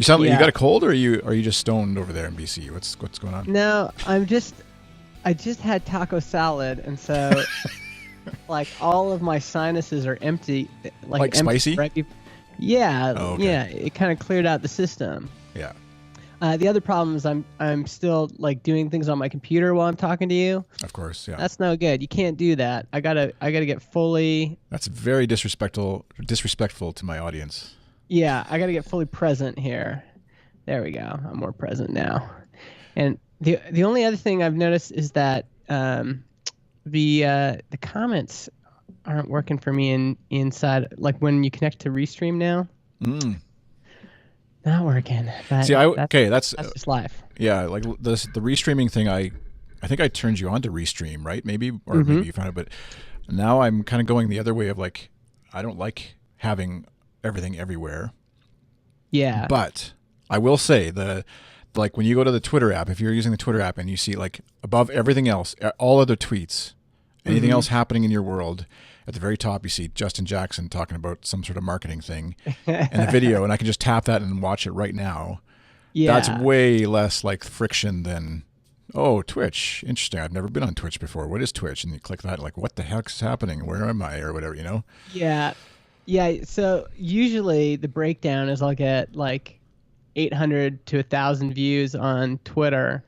You sound like Yeah. you got a cold, or are you just stoned over there in BC? What's going on? No, I just had taco salad, and so like all of my sinuses are empty. Like empty spicy? right yeah, Oh, okay. yeah. It kind of cleared out the system. Yeah. The other problem is I'm still like doing things on my computer while I'm talking to you. Of course. Yeah. That's no good. You can't do that. I gotta get fully. That's very disrespectful to my audience. Yeah, I gotta get fully present here. There we go. I'm more present now. And the only other thing I've noticed is that the comments aren't working for me inside. Like when you connect to Restream now, not working. But See, that's just life. Yeah, like the restreaming thing. I think I turned you on to Restream, right? Maybe, or maybe you found it. But now I'm kind of going the other way of like, I don't like having everything everywhere. Yeah. But I will say like when you go to the Twitter app, if you're using the Twitter app and you see like above everything else, all other tweets, anything else happening in your world, at the very top you see Justin Jackson talking about some sort of marketing thing and a video, and I can just tap that and watch it right now. Yeah. That's way less like friction than, oh, Twitch. Interesting. I've never been on Twitch before. What is Twitch? And you click that, like, what the heck's happening? Where am I? Or whatever, you know? Yeah. Yeah. So usually the breakdown is I'll get like 800 to 1,000 views on Twitter,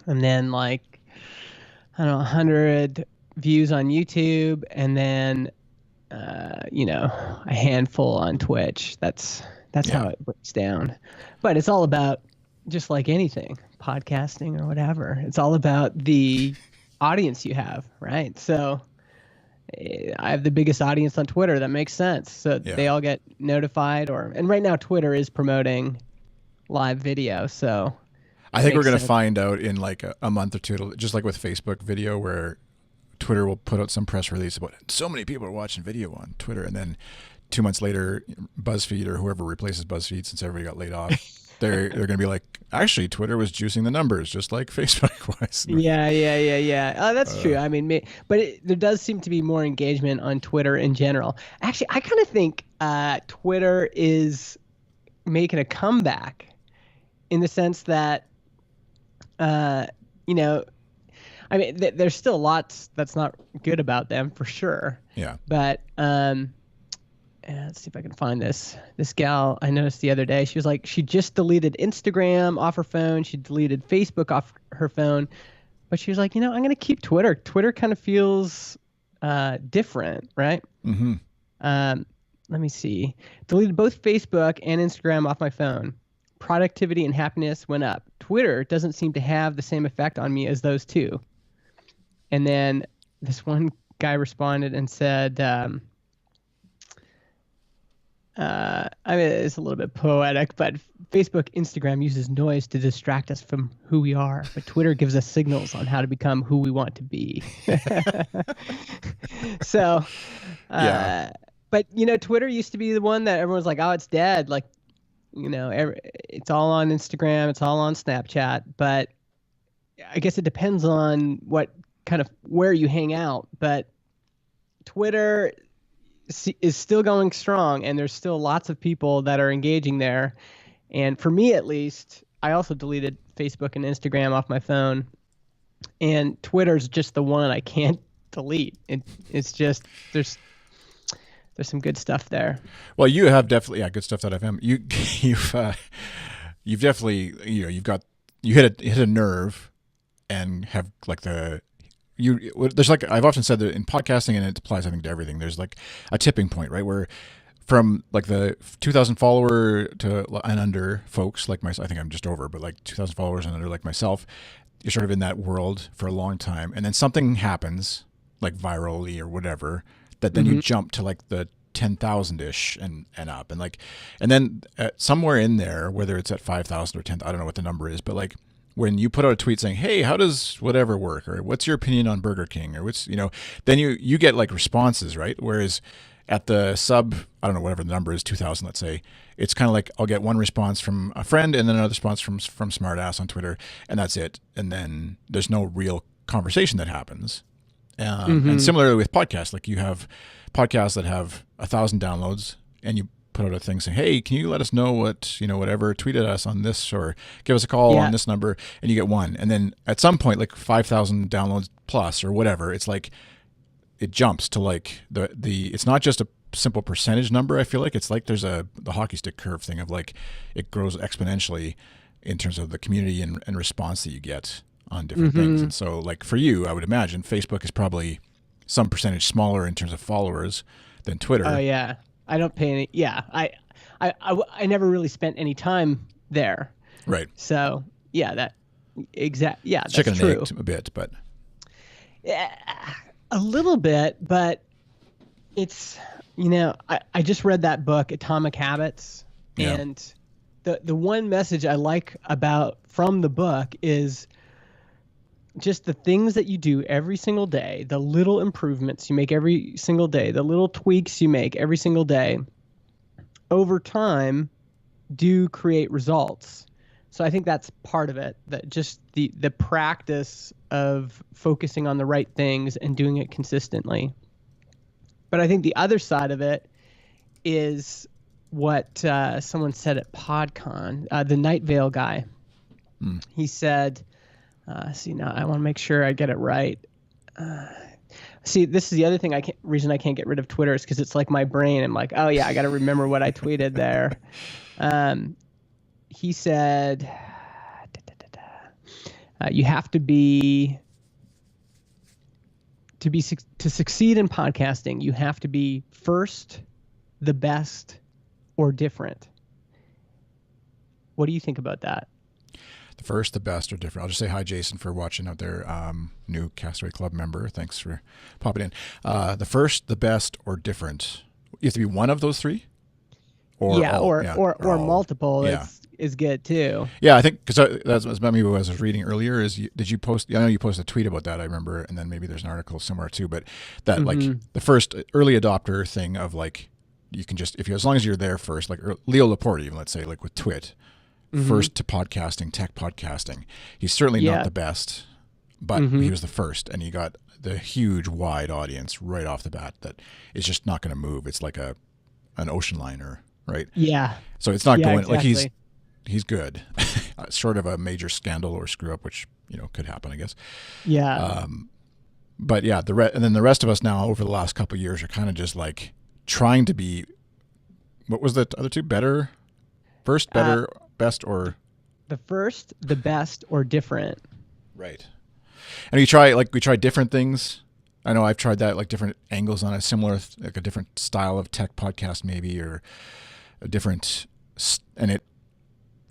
and then like, I don't know, 100 views on YouTube, and then, a handful on Twitch. That's how it breaks down. But it's all about, just like anything, podcasting or whatever, it's all about the audience you have, right? So I have the biggest audience on Twitter. That makes sense. So they all get notified, and right now Twitter is promoting live video. So I think we're going to find out in like a month or two, just like with Facebook video, where Twitter will put out some press release about so many people are watching video on Twitter, and then 2 months later, BuzzFeed or whoever replaces BuzzFeed, since everybody got laid off, they're going to be like, actually, Twitter was juicing the numbers just like Facebook was. Yeah. Oh, that's true. I mean, but there does seem to be more engagement on Twitter in general. Actually, I kind of think Twitter is making a comeback in the sense that, I mean, there's still lots that's not good about them for sure. Yeah. But let's see if I can find this. This gal I noticed the other day, she was like, she just deleted Instagram off her phone. She deleted Facebook off her phone. But she was like, I'm going to keep Twitter. Twitter kind of feels different, right? Mm-hmm. Let me see. Deleted both Facebook and Instagram off my phone. Productivity and happiness went up. Twitter doesn't seem to have the same effect on me as those two. And then this one guy responded and said, I mean, it's a little bit poetic, but Facebook, Instagram uses noise to distract us from who we are, but Twitter gives us signals on how to become who we want to be. So, but Twitter used to be the one that everyone's like, oh, it's dead. Like, it's all on Instagram, it's all on Snapchat, but I guess it depends on what kind of where you hang out. But Twitter is still going strong, and there's still lots of people that are engaging there. And for me, at least, I also deleted Facebook and Instagram off my phone, and Twitter's just the one I can't delete. It's just there's some good stuff there. Well, you have definitely Goodstuff.fm. You've definitely you hit a nerve, and have like there's like, I've often said that in podcasting, and it applies I think to everything, there's like a tipping point, right, where from like the 2,000 follower to and under folks like myself, I think I'm just over, but like 2,000 followers and under like myself, you're sort of in that world for a long time, and then something happens like virally or whatever, that then you jump to like the 10,000-ish and up, and then somewhere in there, whether it's at 5,000 or 10, I don't know what the number is, but like when you put out a tweet saying, hey, how does whatever work, or what's your opinion on Burger King, or what's, then you get like responses, right? Whereas at the sub, I don't know, whatever the number is, 2,000, let's say, it's kind of like I'll get one response from a friend and then another response from Smartass on Twitter, and that's it. And then there's no real conversation that happens. And similarly with podcasts, like you have podcasts that have 1,000 downloads, and you put out a thing saying, hey, can you let us know what, whatever, tweet at us on this or give us a call on Yeah. this number, and you get one. And then at some point, like 5,000 downloads plus or whatever, it's like it jumps to like the it's not just a simple percentage number. I feel like it's like there's the hockey stick curve thing of like it grows exponentially in terms of the community and response that you get on different things. And so like for you, I would imagine Facebook is probably some percentage smaller in terms of followers than Twitter. Oh yeah, I don't pay any. Yeah, I never really spent any time there. Right. So yeah, yeah, It's that's chicken true. and egg a bit, but Yeah, a little bit, but it's I just read that book Atomic Habits, Yeah. and the one message I like from the book is just the things that you do every single day, the little improvements you make every single day, the little tweaks you make every single day, over time do create results. So I think that's part of it, that just the practice of focusing on the right things and doing it consistently. But I think the other side of it is what someone said at PodCon, the Night Vale guy. He said, see, now I want to make sure I get it right. See, this is the other thing reason I can't get rid of Twitter is because it's like my brain. I'm like, oh yeah, I got to remember what I tweeted there. He said, you have to succeed in podcasting, you have to be first, the best, or different. What do you think about that? the first, the best, or different. I'll just say hi, Jason, for watching out there. New Castaway Club member. Thanks for popping in. The first, the best, or different. You have to be one of those three? Or all. Multiple yeah. is good too. Yeah, I think because that's maybe what I was reading earlier. Did you post? I know you posted a tweet about that. I remember, and then maybe there's an article somewhere too. But that like the first early adopter thing of like you can just as long as you're there first, like Leo Laporte, even let's say like with Twit, first to podcasting, tech podcasting. He's certainly not the best, but he was the first, and he got the huge wide audience right off the bat that is just not going to move. It's like an ocean liner. Right. Yeah. So it's not going exactly. like he's good, short of a major scandal or screw up, which could happen, I guess. Yeah. But yeah, and then the rest of us now over the last couple of years are kind of just like trying to be. What was the other two? Better, first, better, best, or the first, the best, or different. Right. And we try different things. I know I've tried that, like different angles on a similar, like a different style of tech podcast, maybe, or a different, and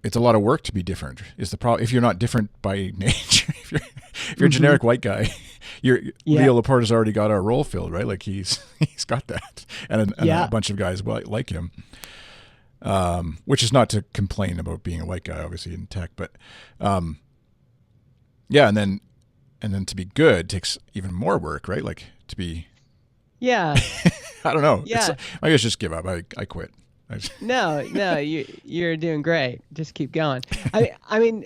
it's a lot of work to be different. Is the problem if you're not different by nature? if you're a generic white guy, Leo Laporte has already got our role filled, right? Like he's got that, and a bunch of guys like him. Which is not to complain about being a white guy, obviously in tech, but yeah, and then to be good takes even more work, right? Like to be. Yeah. I don't know. Yeah. I guess just give up. I quit. No, you're doing great. Just keep going. I mean,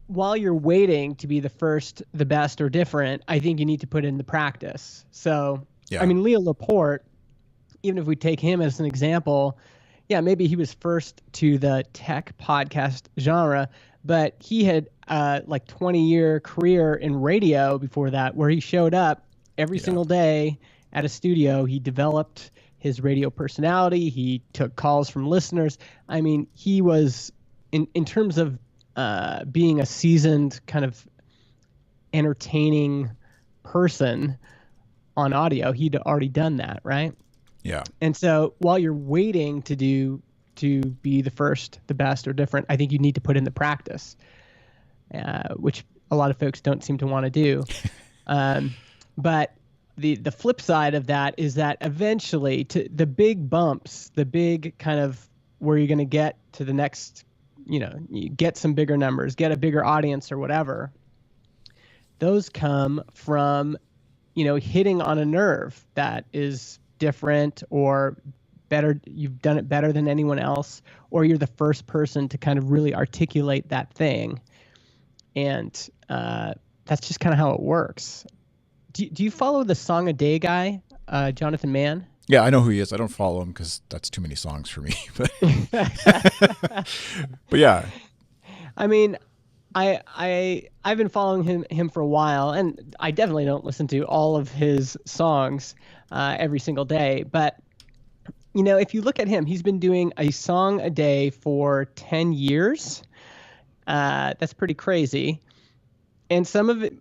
while you're waiting to be the first, the best, or different, I think you need to put in the practice. So, yeah. I mean, Leo Laporte, even if we take him as an example, yeah, maybe he was first to the tech podcast genre, but he had like 20-year career in radio before that, where he showed up every single day at a studio. He developed his radio personality. He took calls from listeners. I mean, he was in terms of being a seasoned kind of entertaining person on audio, he'd already done that, right? Yeah. And so while you're waiting to be the first, the best, or different, I think you need to put in the practice, which a lot of folks don't seem to want to do. But the flip side of that is that eventually to the big bumps, the big kind of where you're going to get to the next, you get some bigger numbers, get a bigger audience or whatever, those come from, hitting on a nerve that is different or better. You've done it better than anyone else, or you're the first person to kind of really articulate that thing. And that's just kind of how it works. Do you follow the Song a Day guy, Jonathan Mann? Yeah, I know who he is. I don't follow him because that's too many songs for me. But but yeah, I mean, I've been following him for a while, and I definitely don't listen to all of his songs every single day. But if you look at him, he's been doing a song a day for 10 years. That's pretty crazy. And some of it,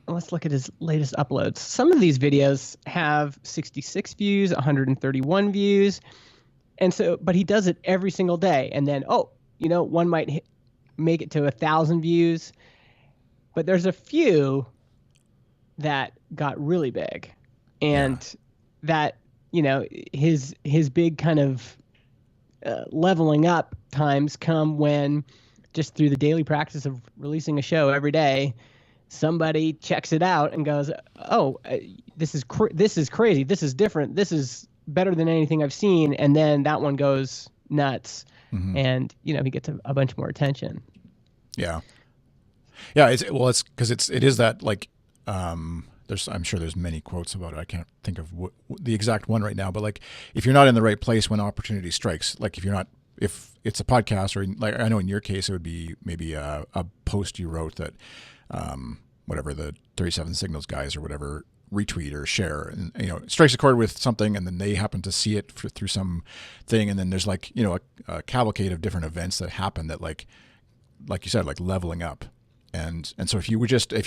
let's look at his latest uploads. Some of these videos have 66 views, 131 views. And so, but he does it every single day. And then, one might make it to 1,000 views. But there's a few that got really big. And that, his big kind of leveling up times come when, just through the daily practice of releasing a show every day, somebody checks it out and goes, "Oh, this is crazy. This is different. This is better than anything I've seen." And then that one goes nuts, and he gets a bunch more attention. Yeah, yeah. It's because it is that like I'm sure there's many quotes about it. I can't think of the exact one right now, but like if you're not in the right place when opportunity strikes, like if it's a podcast, or like I know in your case it would be maybe a post you wrote that whatever the 37 Signals guys or whatever retweet or share, and it strikes a chord with something, and then they happen to see it through some thing, and then there's like a cavalcade of different events that happen that like you said, like leveling up. And so if you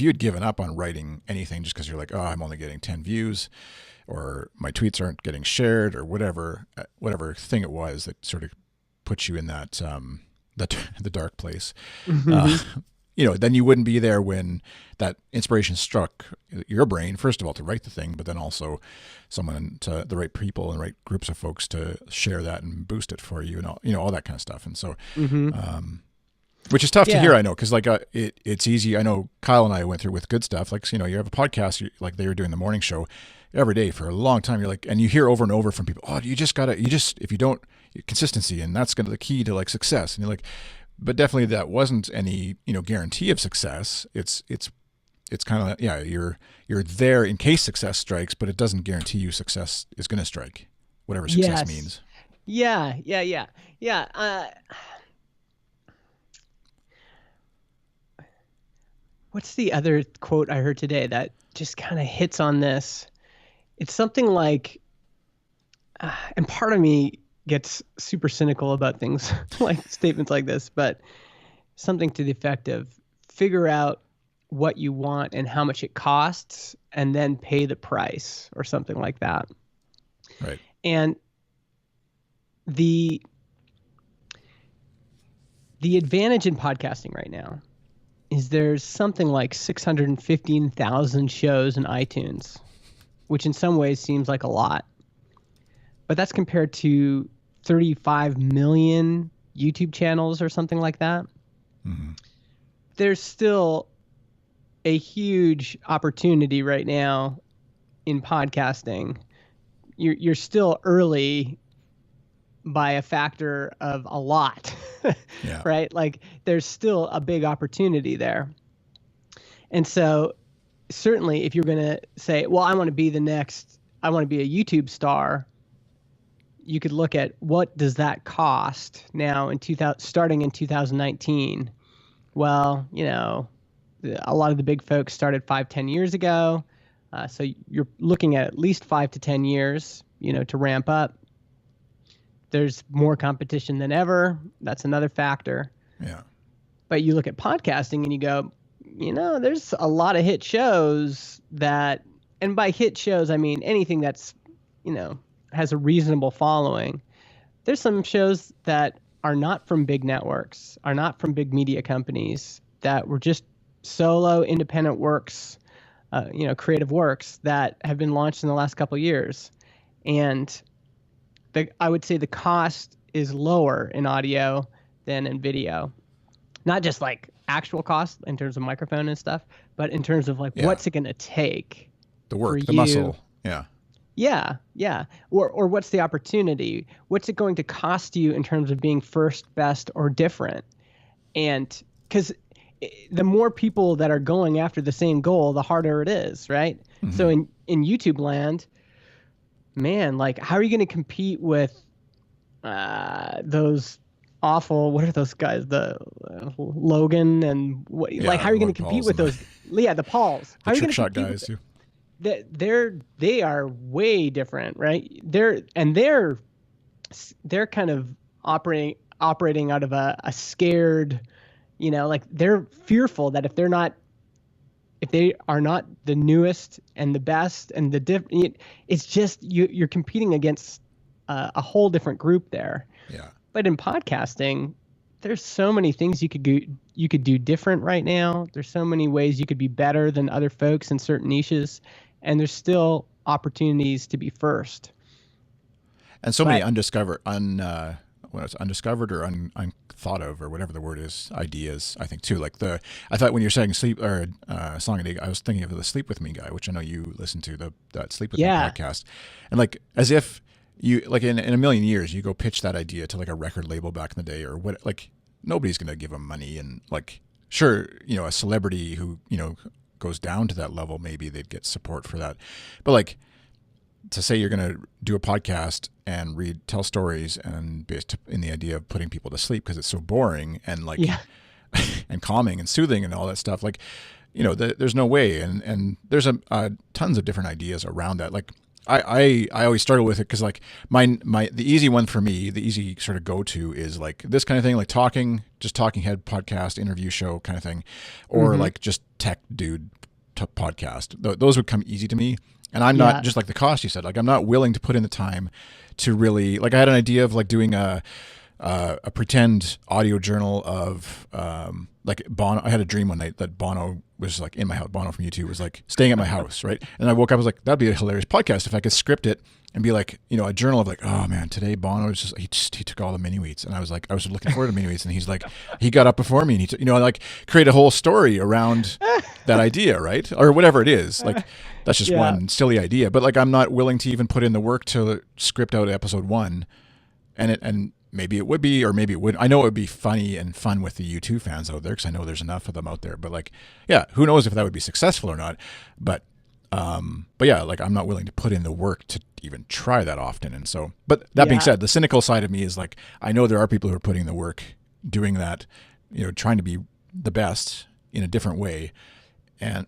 had given up on writing anything just because you're like, oh, I'm only getting 10 views, or my tweets aren't getting shared, or whatever thing it was that sort of puts you in that the dark place, then you wouldn't be there when that inspiration struck your brain, first of all, to write the thing, but then also the right people and right groups of folks to share that and boost it for you, and all that kind of stuff. And so, which is tough to hear, I know, because like it's easy. I know Kyle and I went through with Good Stuff. Like, you have a podcast, like they were doing the morning show every day for a long time. You're like, and you hear over and over from people, oh, if you don't, consistency, and that's the key to like success. And you're like, but definitely that wasn't any guarantee of success. It's kind of you're there in case success strikes, but it doesn't guarantee you success is going to strike, whatever success means. Yeah. What's the other quote I heard today that just kind of hits on this? It's something like, and part of me gets super cynical about things like statements like this, but something to the effect of figure out what you want and how much it costs, and then pay the price, or something like that. Right. And the advantage in podcasting right now is there's something like 615,000 shows in iTunes, which in some ways seems like a lot. But that's compared to 35 million YouTube channels or something like that. Mm-hmm. There's still a huge opportunity right now in podcasting. You're still early by a factor of a lot, right? Like there's still a big opportunity there. And so certainly if you're going to say, well, I want to be a YouTube star, you could look at what does that cost now starting in 2019. Well, a lot of the big folks started 5-10 years ago. So you're looking at least 5 to 10 years, to ramp up. There's more competition than ever. That's another factor. Yeah. But you look at podcasting and you go, there's a lot of hit shows that, and by hit shows, I mean anything that's, has a reasonable following. There's some shows that are not from big networks, are not from big media companies, that were just solo independent works, creative works that have been launched in the last couple of years. And I would say the cost is lower in audio than in video. Not just like actual cost in terms of microphone and stuff, but in terms of like what's it going to take? The work, the muscle. Yeah. Yeah. Or what's the opportunity? What's it going to cost you in terms of being first, best, or different? And because the more people that are going after the same goal, the harder it is, right? Mm-hmm. So in YouTube land, man, like how are you going to compete with those awful, what are those guys, the Logan and what, like Yeah, how are you going to Logan compete Paul's with and those, yeah, the Pauls, the how are you trick going to shot compete with guys too. they are way different, right? They're kind of operating out of a scared, like they're fearful that if they are not the newest and the best and the different, it's just you're competing against a whole different group there. Yeah. But in podcasting, there's so many things you could do different right now. There's so many ways you could be better than other folks in certain niches, and there's still opportunities to be first. And so many But undiscovered or unthought of or whatever the word is, ideas. I think too. Like I thought when you're saying sleep or song a day, I was thinking of the Sleep With Me guy, which I know you listen to that Sleep With Me yeah, podcast, and like as if you like in a million years you go pitch that idea to like a record label back in the day or what, like nobody's gonna give them money, and like sure, a celebrity who goes down to that level, maybe they'd get support for that, but like to say you're going to do a podcast and tell stories and based in the idea of putting people to sleep because it's so boring and like yeah, and calming and soothing and all that stuff, like there's no way, and there's tons of different ideas around that. Like I always struggle with it because like the easy one for me, the easy sort of go to is like this kind of thing, like talking head podcast, interview show kind of thing, or like just tech dude podcast. Those would come easy to me. And I'm not, yeah, just like the cost you said, like I'm not willing to put in the time to really, like I had an idea of like doing a pretend audio journal of like Bono. I had a dream one night that Bono was like in my house. Bono from U2 was like staying at my house, right? And I woke up, I was like, that'd be a hilarious podcast if I could script it and be like, a journal of like, oh man, today Bono was he took all the mini wheats, and I was looking forward to mini wheats, and he's like, he got up before me, and he like create a whole story around that idea, right? Or whatever it is, like that's just yeah, one silly idea, but like I'm not willing to even put in the work to script out episode 1, and maybe it would be, or maybe it would. I know it would be funny and fun with the U2 fans out there because I know there's enough of them out there. But like, yeah, who knows if that would be successful or not. But yeah, like I'm not willing to put in the work to even try that often. And so, but that being yeah, said, the cynical side of me is like, I know there are people who are putting the work, doing that, trying to be the best in a different way,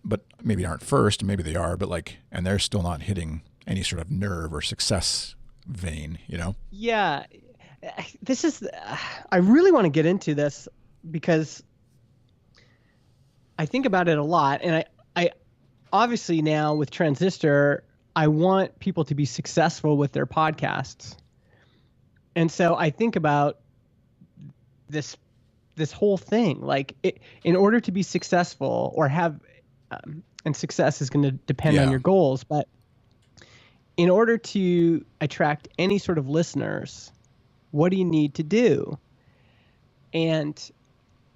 but maybe aren't first, maybe they are, but like, and they're still not hitting any sort of nerve or success vein, yeah. This is, I really want to get into this because I think about it a lot, and I obviously now with Transistor, I want people to be successful with their podcasts, and so I think about this whole thing, like in order to be successful or have, and success is going to depend on Yeah. your goals, but in order to attract any sort of listeners, what do you need to do? And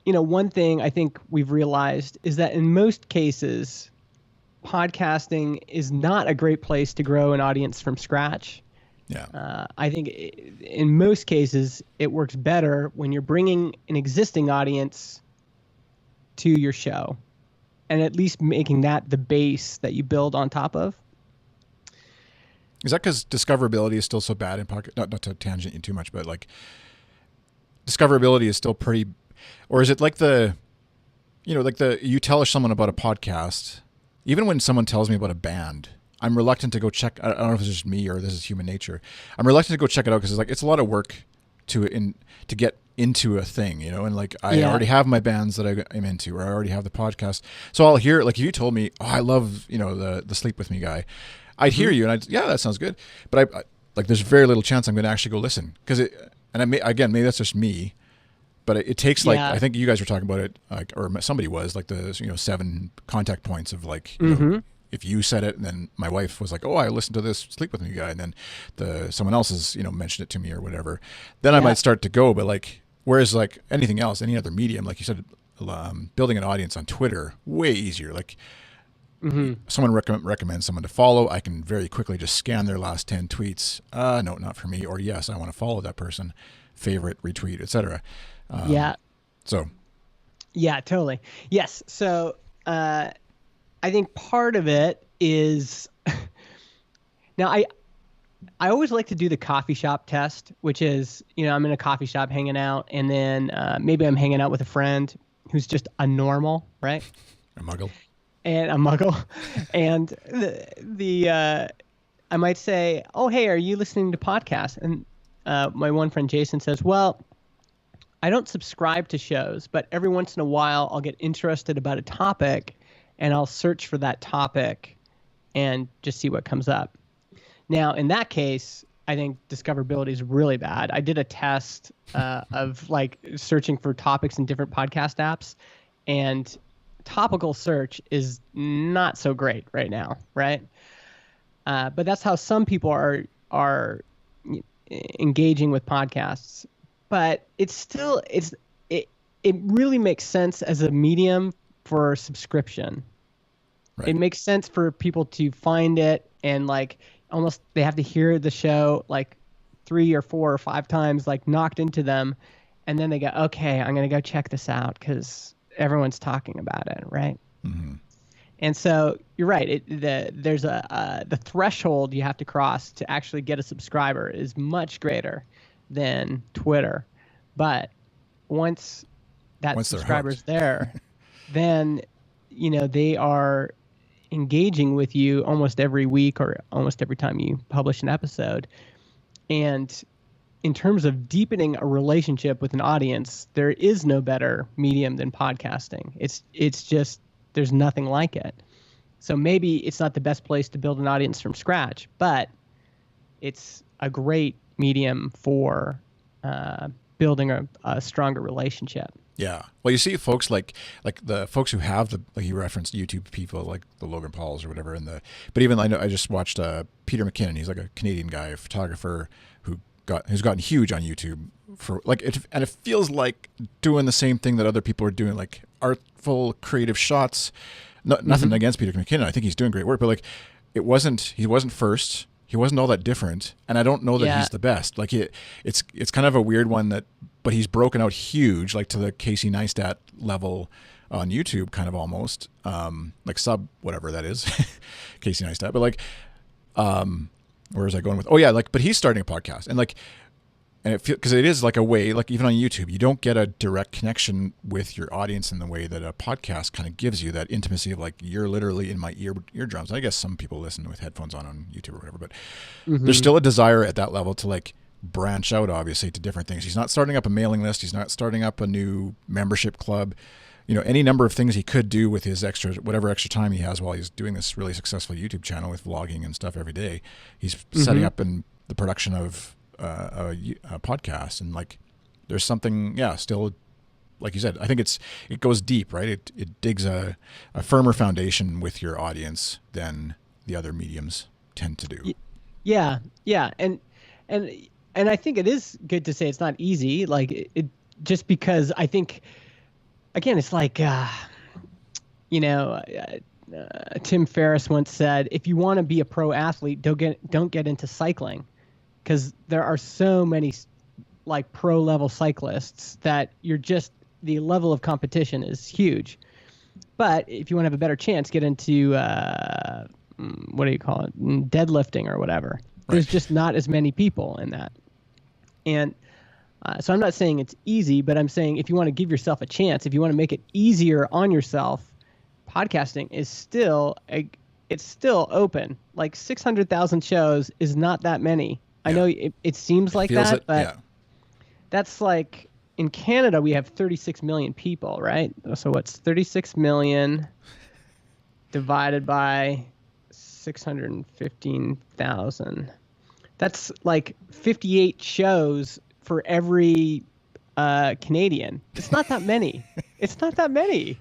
one thing I think we've realized is that in most cases, podcasting is not a great place to grow an audience from scratch. Yeah. I think in most cases, it works better when you're bringing an existing audience to your show and at least making that the base that you build on top of. Is that because discoverability is still so bad in podcast? Not to tangent you too much, but like discoverability is still pretty, or is it like you tell someone about a podcast, even when someone tells me about a band, I'm reluctant to go check. I don't know if it's just me or this is human nature. I'm reluctant to go check it out because it's a lot of work to get into a thing, and like I already have my bands that I'm into, or I already have the podcast. So I'll hear, like if you told me, oh, I love, the Sleep With Me guy, I'd hear you and yeah, that sounds good. But I like, there's very little chance I'm going to actually go listen because again, maybe that's just me, but it takes like, I think you guys were talking about it, like, or somebody was like the, 7 contact points of like, if you said it, and then my wife was like, oh, I listened to this Sleep With Me guy, and then someone else has, mentioned it to me or whatever, then I might start to go. But like, whereas like anything else, any other medium, like you said, building an audience on Twitter, way easier. Like someone recommends someone to follow, I can very quickly just scan their last 10 tweets. No, not for me. Or yes, I want to follow that person, favorite, retweet, etc. So. Yeah, totally. Yes. So, I think part of it is now I always like to do the coffee shop test, which is, I'm in a coffee shop hanging out, and then maybe I'm hanging out with a friend who's just a normal, right? A muggle. And a muggle. And I might say, "Oh, hey, are you listening to podcasts?" And my one friend Jason says, "Well, I don't subscribe to shows, but every once in a while I'll get interested about a topic and I'll search for that topic and just see what comes up." Now, in that case, I think discoverability is really bad. I did a test of like searching for topics in different podcast apps, and topical search is not so great right now, right? But that's how some people are engaging with podcasts. But it's still it really makes sense as a medium for subscription. Right. It makes sense for people to find it and like almost they have to hear the show like 3 or 4 or 5 times, like knocked into them, and then they go, okay, I'm gonna go check this out because everyone's talking about it, right? Mm-hmm. And so you're right. There's the threshold you have to cross to actually get a subscriber is much greater than Twitter, but once that Once they're subscriber's hooked. there, then they are engaging with you almost every week or almost every time you publish an episode. And in terms of deepening a relationship with an audience, there is no better medium than podcasting. It's just there's nothing like it. So maybe it's not the best place to build an audience from scratch, but it's a great medium for building a stronger relationship. Yeah. Well, you see folks like the folks who have like you referenced YouTube people like the Logan Pauls or whatever but even I just watched Peter McKinnon. He's like a Canadian guy, a photographer who's gotten huge on YouTube for like it, and it feels like doing the same thing that other people are doing, like artful creative shots. Nothing against Peter McKinnon. I think he's doing great work, but like he wasn't first. He wasn't all that different, and I don't know that he's the best. Like it's kind of a weird one but he's broken out huge, like to the Casey Neistat level on YouTube, kind of almost, like sub whatever that is, Casey Neistat. But like, where was I going with? Oh yeah, like, but he's starting a podcast, and like, and because it is like a way, like even on YouTube, you don't get a direct connection with your audience in the way that a podcast kind of gives you that intimacy of like you're literally in my eardrums. I guess some people listen with headphones on YouTube or whatever, but there's still a desire at that level to like branch out, obviously, to different things. He's not starting up a mailing list. He's not starting up a new membership club. Any number of things he could do with his whatever extra time he has while he's doing this really successful YouTube channel with vlogging and stuff every day. He's setting up in the production of a podcast, and like there's something still, like you said, I think it goes deep, right? It digs a firmer foundation with your audience than the other mediums tend to do. Yeah and I think it is good to say it's not easy, like it just because I think again it's like Tim Ferriss once said, if you want to be a pro athlete, don't get into cycling, because there are so many like pro level cyclists that the level of competition is huge. But if you want to have a better chance, get into what do you call it, deadlifting or whatever. Right. There's just not as many people in that. And so I'm not saying it's easy, but I'm saying if you want to give yourself a chance, if you want to make it easier on yourself, podcasting is still open. Like 600,000 shows is not that many. I know it seems like that, but that's like in Canada we have 36 million people, right? So what's 36 million divided by 615,000? That's like 58 shows for every Canadian. It's not that many. It's not that many.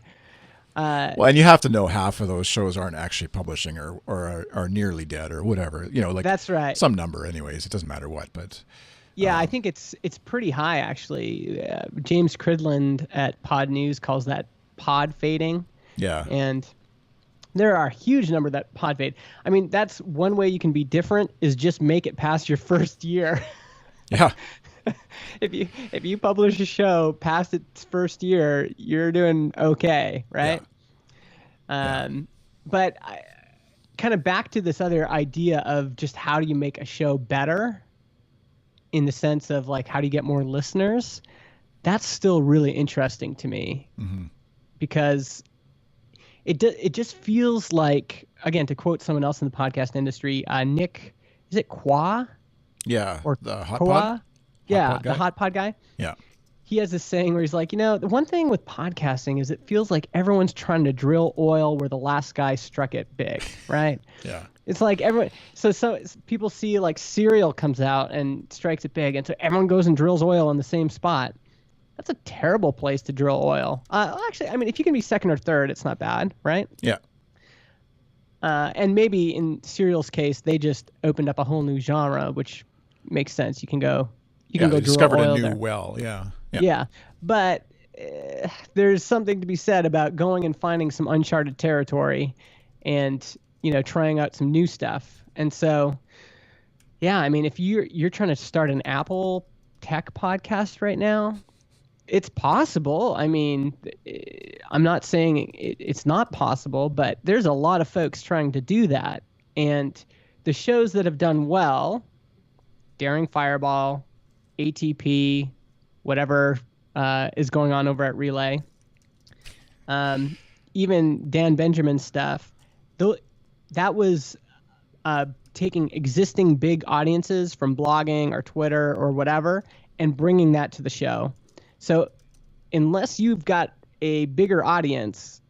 Well, and you have to know half of those shows aren't actually publishing or are nearly dead or whatever. Like that's right. Some number, anyways. It doesn't matter what, but I think it's pretty high actually. James Cridland at Pod News calls that pod fading. Yeah, and there are a huge number that pod fade. I mean, that's one way you can be different is just make it past your first year. Yeah. If you publish a show past its first year, you're doing okay, right? Yeah. But kind of back to this other idea of just how do you make a show better in the sense of like, how do you get more listeners? That's still really interesting to me because it just feels like, again, to quote someone else in the podcast industry, Nick, is it Qua? Yeah. Or the hot Qua? pod? Yeah, the hot pod guy. Yeah. He has this saying where he's like, the one thing with podcasting is it feels like everyone's trying to drill oil where the last guy struck it big, right? Yeah. It's like everyone. So people see like cereal comes out and strikes it big, and so everyone goes and drills oil in the same spot. That's a terrible place to drill oil. Actually, I mean, if you can be second or third, it's not bad, right? Yeah. And maybe in cereal's case, they just opened up a whole new genre, which makes sense. You can go drill discovered oil a new there. well. Yeah. Yeah, but there's something to be said about going and finding some uncharted territory, and trying out some new stuff. And so, yeah, I mean, if you're trying to start an Apple tech podcast right now, it's possible. I mean, I'm not saying it's not possible, but there's a lot of folks trying to do that. And the shows that have done well, Daring Fireball, ATP, whatever is going on over at Relay, even Dan Benjamin's stuff, that was taking existing big audiences from blogging or Twitter or whatever and bringing that to the show. So unless you've got a bigger audience,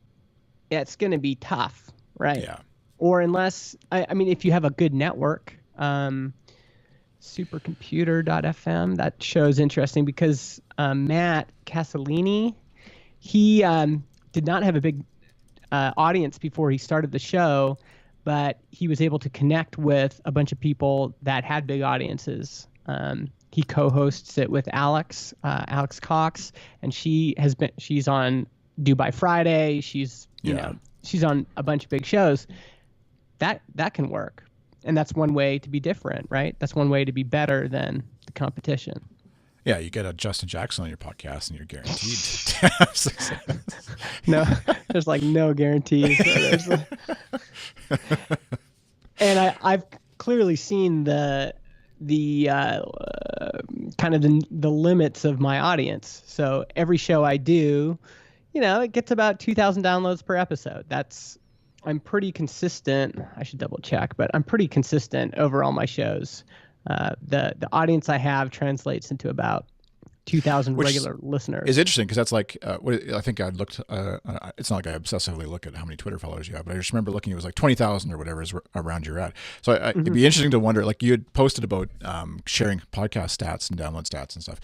it's going to be tough, right? Yeah. Or unless, I mean, if you have a good network, supercomputer.fm, that show's interesting because Matt Casalini, he did not have a big audience before he started the show, but he was able to connect with a bunch of people that had big audiences. He co-hosts it with Alex Cox, and she's on Dubai Friday. She's on a bunch of big shows. That can work, and that's one way to be different, right? That's one way to be better than the competition. Yeah, you get a Justin Jackson on your podcast, and you're guaranteed to have success. No, there's like no guarantees. And I've clearly seen the kind of the limits of my audience. So every show I do, it gets about 2,000 downloads per episode. I'm pretty consistent. I should double check, but I'm pretty consistent over all my shows. The audience I have translates into about 2,000 regular listeners. It's interesting because that's like I think I looked. It's not like I obsessively look at how many Twitter followers you have, but I just remember looking. It was like 20,000 or whatever is around you're at. So it'd be interesting to wonder. Like you had posted about sharing podcast stats and download stats and stuff,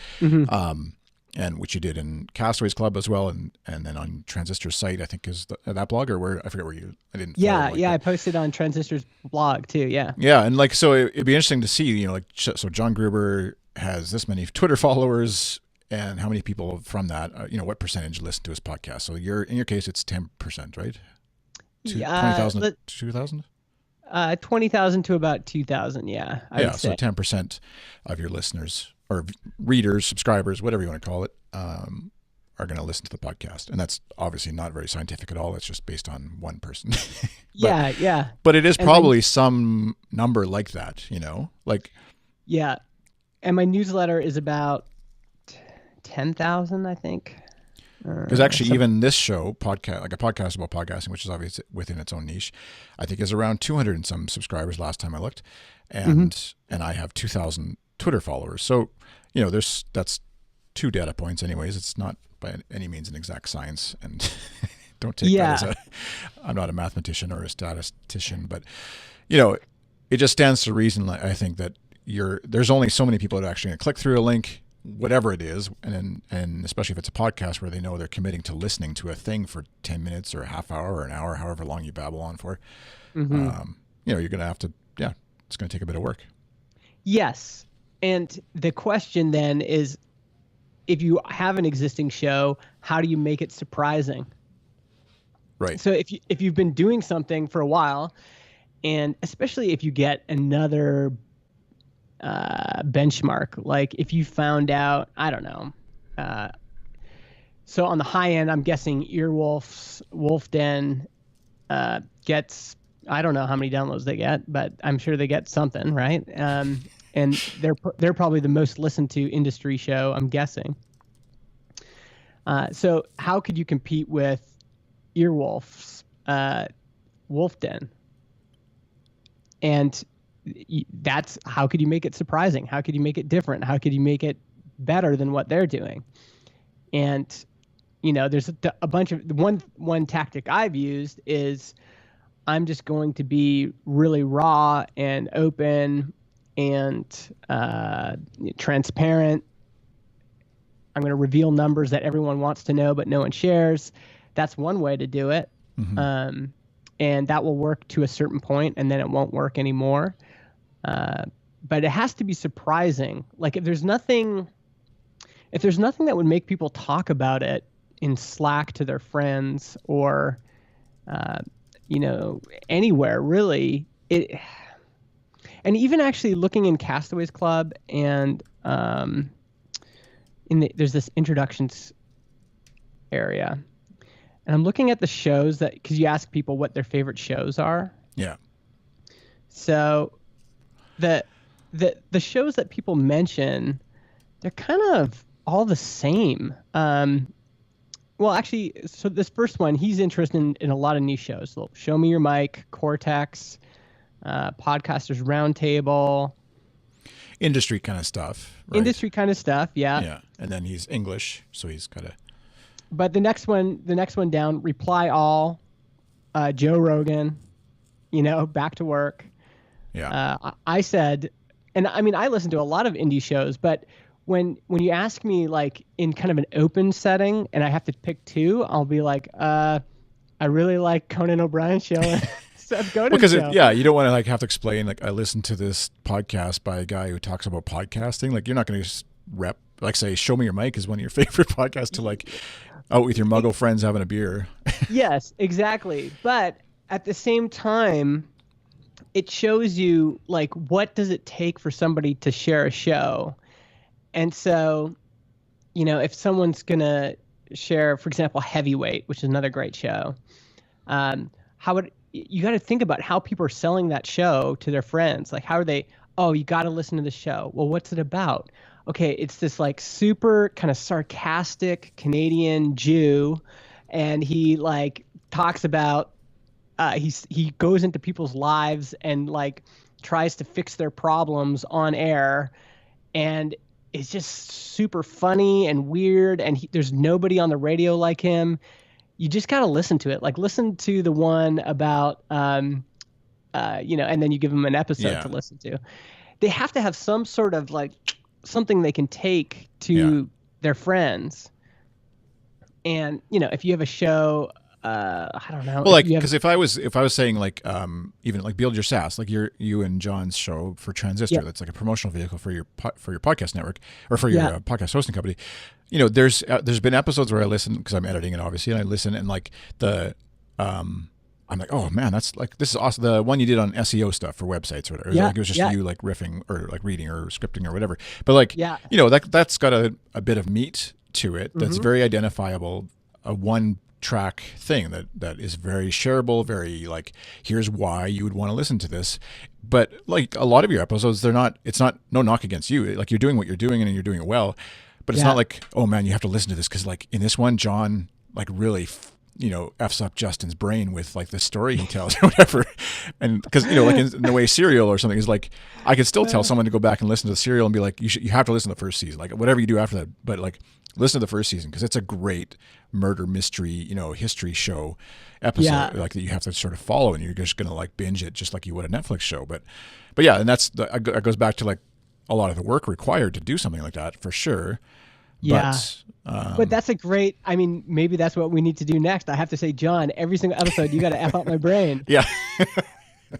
and which you did in Castaways.Club as well, and then on Transistor's site, I think is that blog or where I forget where you. I didn't. I posted on Transistor's blog too. Yeah. Yeah, and like so, it'd be interesting to see. So John Gruber has this many Twitter followers, and how many people from that, what percentage listen to his podcast? So in your case, it's 10%, right? 20,000, 2,000? 20,000 to about 2,000. Yeah. So 10% of your listeners or readers, subscribers, whatever you want to call it, are going to listen to the podcast. And that's obviously not very scientific at all. It's just based on one person. Yeah. But it is probably some number like that, Yeah. And my newsletter is about 10,000, I think. Because actually, even this show, podcast, like a podcast about podcasting, which is obviously within its own niche, I think is around 200 and some subscribers last time I looked, and I have 2,000 Twitter followers. So, that's 2 data points. Anyways, it's not by any means an exact science, and don't take that as I'm not a mathematician or a statistician, but it just stands to reason. I think that there's only so many people that are actually going to click through a link, whatever it is, and especially if it's a podcast where they know they're committing to listening to a thing for 10 minutes or a half hour or an hour, however long you babble on for, you're going to have to, it's going to take a bit of work. Yes. And the question then is, if you have an existing show, how do you make it surprising? Right. So if you've been doing something for a while, and especially if you get another benchmark, like if you found out, I don't know. So on the high end, I'm guessing Earwolf's Wolf Den gets I don't know how many downloads they get, but I'm sure they get something, right? And they're probably the most listened to industry show, I'm guessing. So how could you compete with Earwolf's Wolf Den? And that's how could you make it surprising? How could you make it different? How could you make it better than what they're doing? And there's a bunch of one tactic I've used is I'm just going to be really raw and open and transparent. I'm going to reveal numbers that everyone wants to know, but no one shares. That's one way to do it. Mm-hmm. And that will work to a certain point, and then it won't work anymore. But it has to be surprising. Like if there's nothing that would make people talk about it in Slack to their friends or, anywhere really, and even actually looking in Castaways.Club and there's this introductions area, and I'm looking at the shows because you ask people what their favorite shows are. Yeah. So the shows that people mention, they're kind of all the same. Well, actually, so this first one, he's interested in a lot of niche shows. So Show Me Your Mic, Cortex, Podcasters Roundtable. Industry kind of stuff. Right? Industry kind of stuff, yeah. Yeah, and then he's English, so he's got to... But the next one down, Reply All, Joe Rogan, Back to Work. Yeah. I said, and I mean, I listen to a lot of indie shows, but when you ask me like in kind of an open setting and I have to pick two, I'll be like, I really like Conan O'Brien's show and Seth Godin's show. You don't want to like have to explain like I listened to this podcast by a guy who talks about podcasting. Like you're not going to rep like say Show Me Your Mic is one of your favorite podcasts to like out with your muggle friends having a beer. Yes, exactly. But at the same time, it shows you like what does it take for somebody to share a show. And so, if someone's going to share, for example, Heavyweight, which is another great show, you got to think about how people are selling that show to their friends. Like, how are they, oh, you got to listen to the show. Well, what's it about? Okay, it's this like super kind of sarcastic Canadian Jew, and he like talks about, he goes into people's lives and like tries to fix their problems on air, and it's just super funny and weird, and there's nobody on the radio like him. You just got to listen to it. Like listen to the one about, and then you give them an episode to listen to. They have to have some sort of like something they can take to their friends. And, if you have a show, I don't know. Well, like, because if I was saying like, even like Build Your SaaS, like you and John's show for Transistor, that's like a promotional vehicle for your podcast network or for your podcast hosting company. There's been episodes where I listen because I'm editing it obviously, and I listen and like I'm like, oh man, that's like, this is awesome. The one you did on SEO stuff for websites or whatever. Like, it was just you like riffing or like reading or scripting or whatever. But like, that's got a bit of meat to it. That's very identifiable. A one track thing that is very shareable, very like, here's why you would want to listen to this. But like a lot of your episodes, it's not no knock against you. Like you're doing what you're doing and you're doing it well, but it's not like, oh man, you have to listen to this because like in this one, John like really F's up Justin's brain with like the story he tells or whatever. And because, like in the way Serial or something is like, I could still tell someone to go back and listen to the Serial and be like, you have to listen to the first season, like whatever you do after that. But like, listen to the first season because it's a great murder mystery, history show episode like that you have to sort of follow, and you're just going to like binge it just like you would a Netflix show. But yeah, and that goes back to like a lot of the work required to do something like that for sure. Yeah. But that's a great, I mean, maybe that's what we need to do next. I have to say, John, every single episode, you got to F out my brain. Yeah.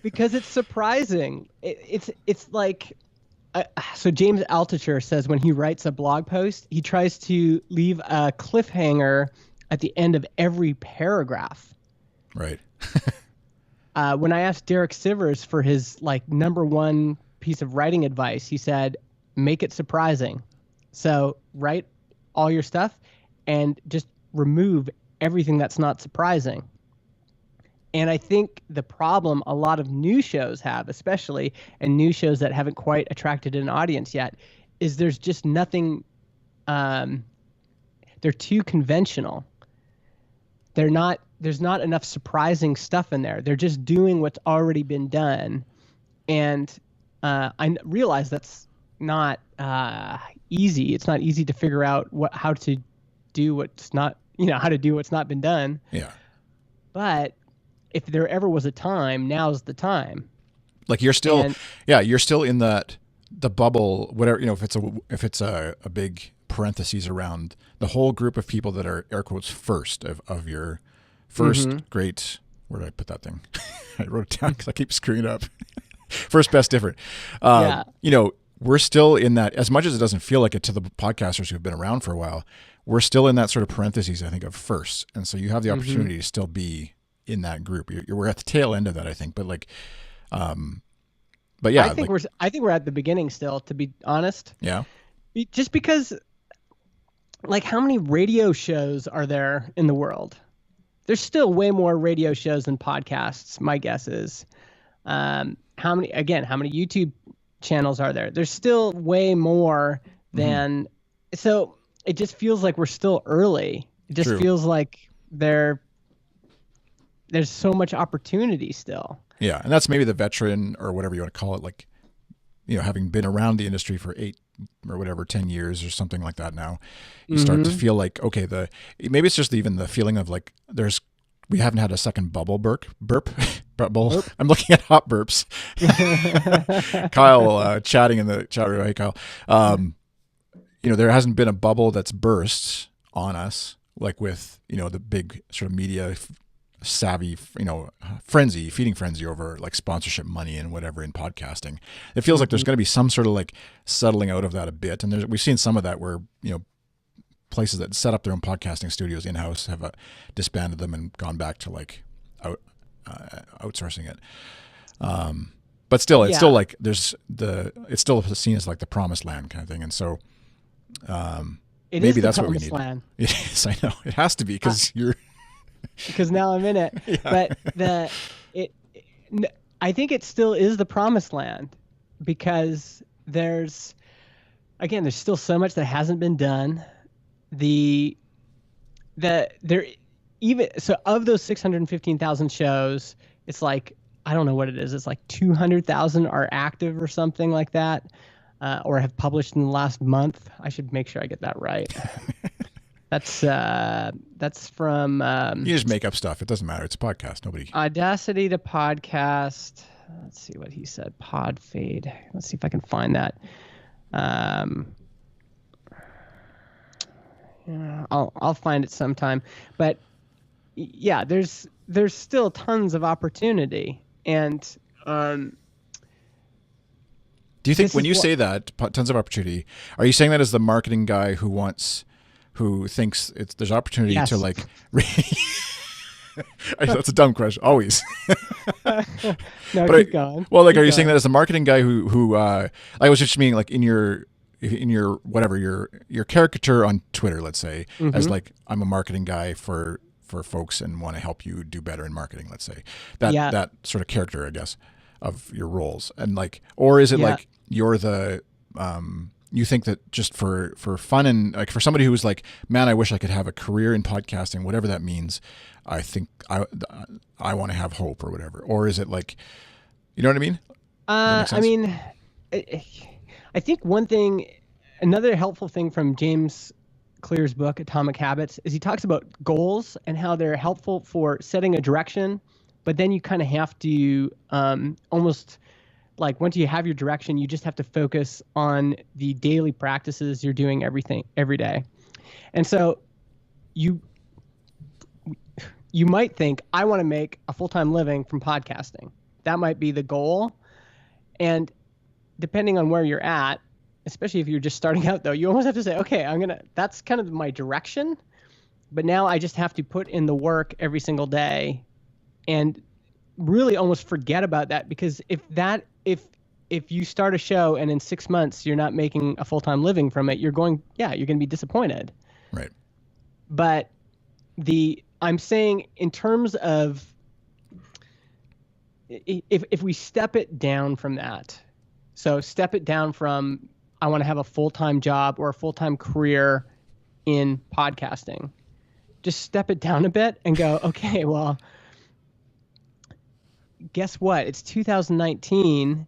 Because it's surprising. It's like, so James Altucher says when he writes a blog post, he tries to leave a cliffhanger at the end of every paragraph. Right. When I asked Derek Sivers for his like number one piece of writing advice, he said, make it surprising. So write all your stuff and just remove everything that's not surprising. And I think the problem a lot of new shows have, especially, and new shows that haven't quite attracted an audience yet, is there's just nothing. They're too conventional. There's not enough surprising stuff in there. They're just doing what's already been done. And I realize that's not easy. It's not easy to figure out how to do what's not, how to do what's not been done. Yeah. But if there ever was a time, now's the time. Like you're still in the bubble, whatever, if it's a big parentheses around the whole group of people that are air quotes first of your first great, where did I put that thing? I wrote it down because I keep screwing it up. First, best, different. We're still in that, as much as it doesn't feel like it to the podcasters who've been around for a while, we're still in that sort of parentheses, I think, of first. And so you have the opportunity to still be in that group. We're at the tail end of that, I think. But yeah, I think we're at the beginning still, to be honest. Yeah. Just because, how many radio shows are there in the world? There's still way more radio shows than podcasts, my guess is. How many YouTube channels are there? There's still way more than, so it just feels like we're still early. It just feels like there's so much opportunity still. Yeah. And that's maybe the veteran or whatever you want to call it, having been around the industry for 10 years or something like that now, you start to feel like, okay, maybe it's just even the feeling of we haven't had a second burp. I'm looking at hot burps. Kyle chatting in the chat room. Hey, Kyle. There hasn't been a bubble that's burst on us, like with, the big sort of media savvy, feeding frenzy over sponsorship money and whatever in podcasting. It feels like there's going to be some sort of settling out of that a bit. And we've seen some of that where, places that set up their own podcasting studios in-house have disbanded them and gone back to outsourcing it. But still, it's still it's still seen as the promised land kind of thing. And so maybe that's what we need. Land. Yes, I know. It has to be because because now I'm in it. Yeah. But I think it still is the promised land because there's still so much that hasn't been done. Of those 615,000 shows, it's I don't know what it is. It's 200,000 are active or something like that, or have published in the last month. I should make sure I get that right. That's from. You just make up stuff. It doesn't matter. It's a podcast. Nobody. Audacity to podcast. Let's see what he said. Pod fade. Let's see if I can find that. I'll find it sometime. But yeah, there's still tons of opportunity. And do you think when you say that tons of opportunity, are you saying that as the marketing guy who thinks there's opportunity to that's a dumb question. Always. No, keep going. Well, are you saying that as a marketing guy who I was just meaning in your whatever your caricature on Twitter, let's say, as I'm a marketing guy for folks and want to help you do better in marketing, let's say. That sort of character, I guess, of your roles. And or is it you're the you think that just for fun and for somebody who's man, I wish I could have a career in podcasting, whatever that means, I think I want to have hope or whatever. Or is it you know what I mean? I mean, I think another helpful thing from James Clear's book, Atomic Habits, is he talks about goals and how they're helpful for setting a direction, but then you kind of have to almost once you have your direction, you just have to focus on the daily practices you're doing every day. And so you might think, I want to make a full-time living from podcasting. That might be the goal. And depending on where you're at, especially if you're just starting out though, you almost have to say, okay, that's kind of my direction, but now I just have to put in the work every single day and really almost forget about that, because if you start a show and in 6 months you're not making a full-time living from it, you're going to be disappointed. Right. But I'm saying in terms of if we step it down from that, so step it down from I want to have a full-time job or a full-time career in podcasting. Just step it down a bit and go, okay, well, guess what? It's 2019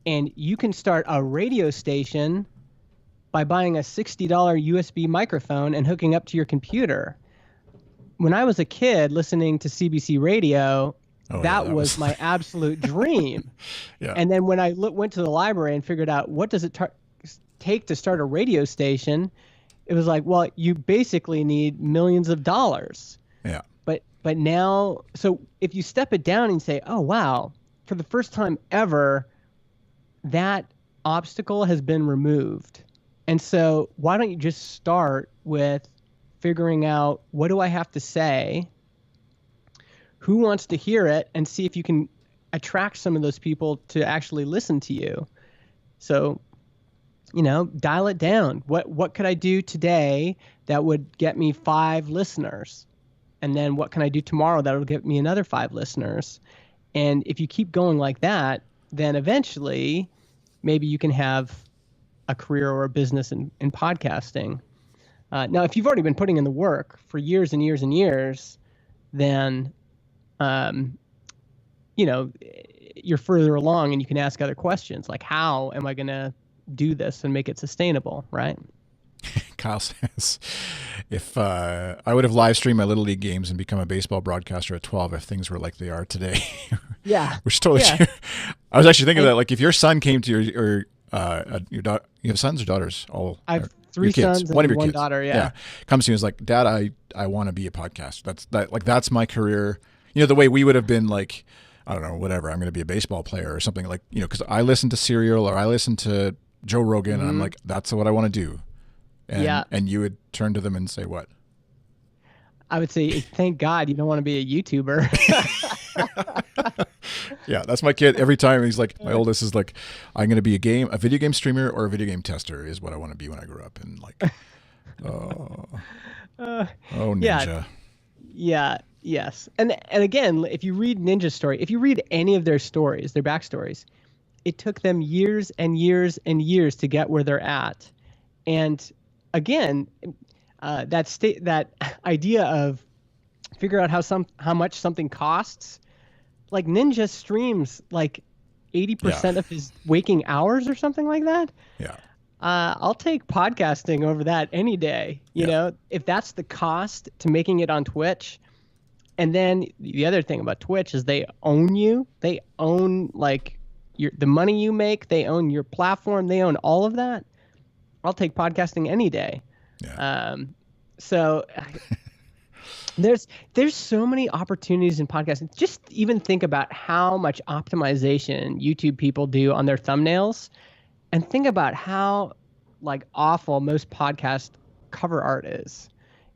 and you can start a radio station by buying a $60 USB microphone and hooking up to your computer. When I was a kid listening to CBC radio, that was my absolute dream. Yeah. And then when I went to the library and figured out what does it take to start a radio station, it was like, well, you basically need millions of dollars. Yeah. But now, so if you step it down and say, oh, wow, for the first time ever, that obstacle has been removed. And so why don't you just start with figuring out, what do I have to say? Who wants to hear it? And see if you can attract some of those people to actually listen to you. So, dial it down. What could I do today that would get me 5 listeners? And then what can I do tomorrow that will get me another 5 listeners? And if you keep going like that, then eventually maybe you can have a career or a business in podcasting. Now, if you've already been putting in the work for years and years and years, then, you're further along and you can ask other questions like, how am I going to do this and make it sustainable, right? Kyle says, if I would have live streamed my Little League games and become a baseball broadcaster at 12 if things were like they are today. Yeah. Which is totally true. I was actually thinking that, like, if your son came to your daughter, you have sons or daughters? I have 3 sons and one daughter. Yeah. Comes to you and is like, Dad, I want to be a podcaster. That's my career. The way we would have been like, I don't know, whatever. I'm going to be a baseball player or something, like, because I listen to Serial or I listen to Joe Rogan and I'm like, that's what I want to do. And you would turn to them and say what? I would say, thank God you don't want to be a YouTuber. Yeah, that's my kid. Every time he's like, my oldest is like, I'm going to be a video game streamer or a video game tester is what I want to be when I grow up. And like, Ninja. Yeah. Yes. And again, if you read Ninja's story, if you read any of their stories, their backstories, it took them years and years and years to get where they're at. And again, that idea of figure out how much something costs, like Ninja streams like 80% of his waking hours or something like that. Yeah. I'll take podcasting over that any day. You know, if that's the cost to making it on Twitch. And then the other thing about Twitch is they own you. They own like the money you make. They own your platform. They own all of that. I'll take podcasting any day. Yeah. So there's so many opportunities in podcasting. Just even think about how much optimization YouTube people do on their thumbnails, and think about how like awful most podcast cover art is.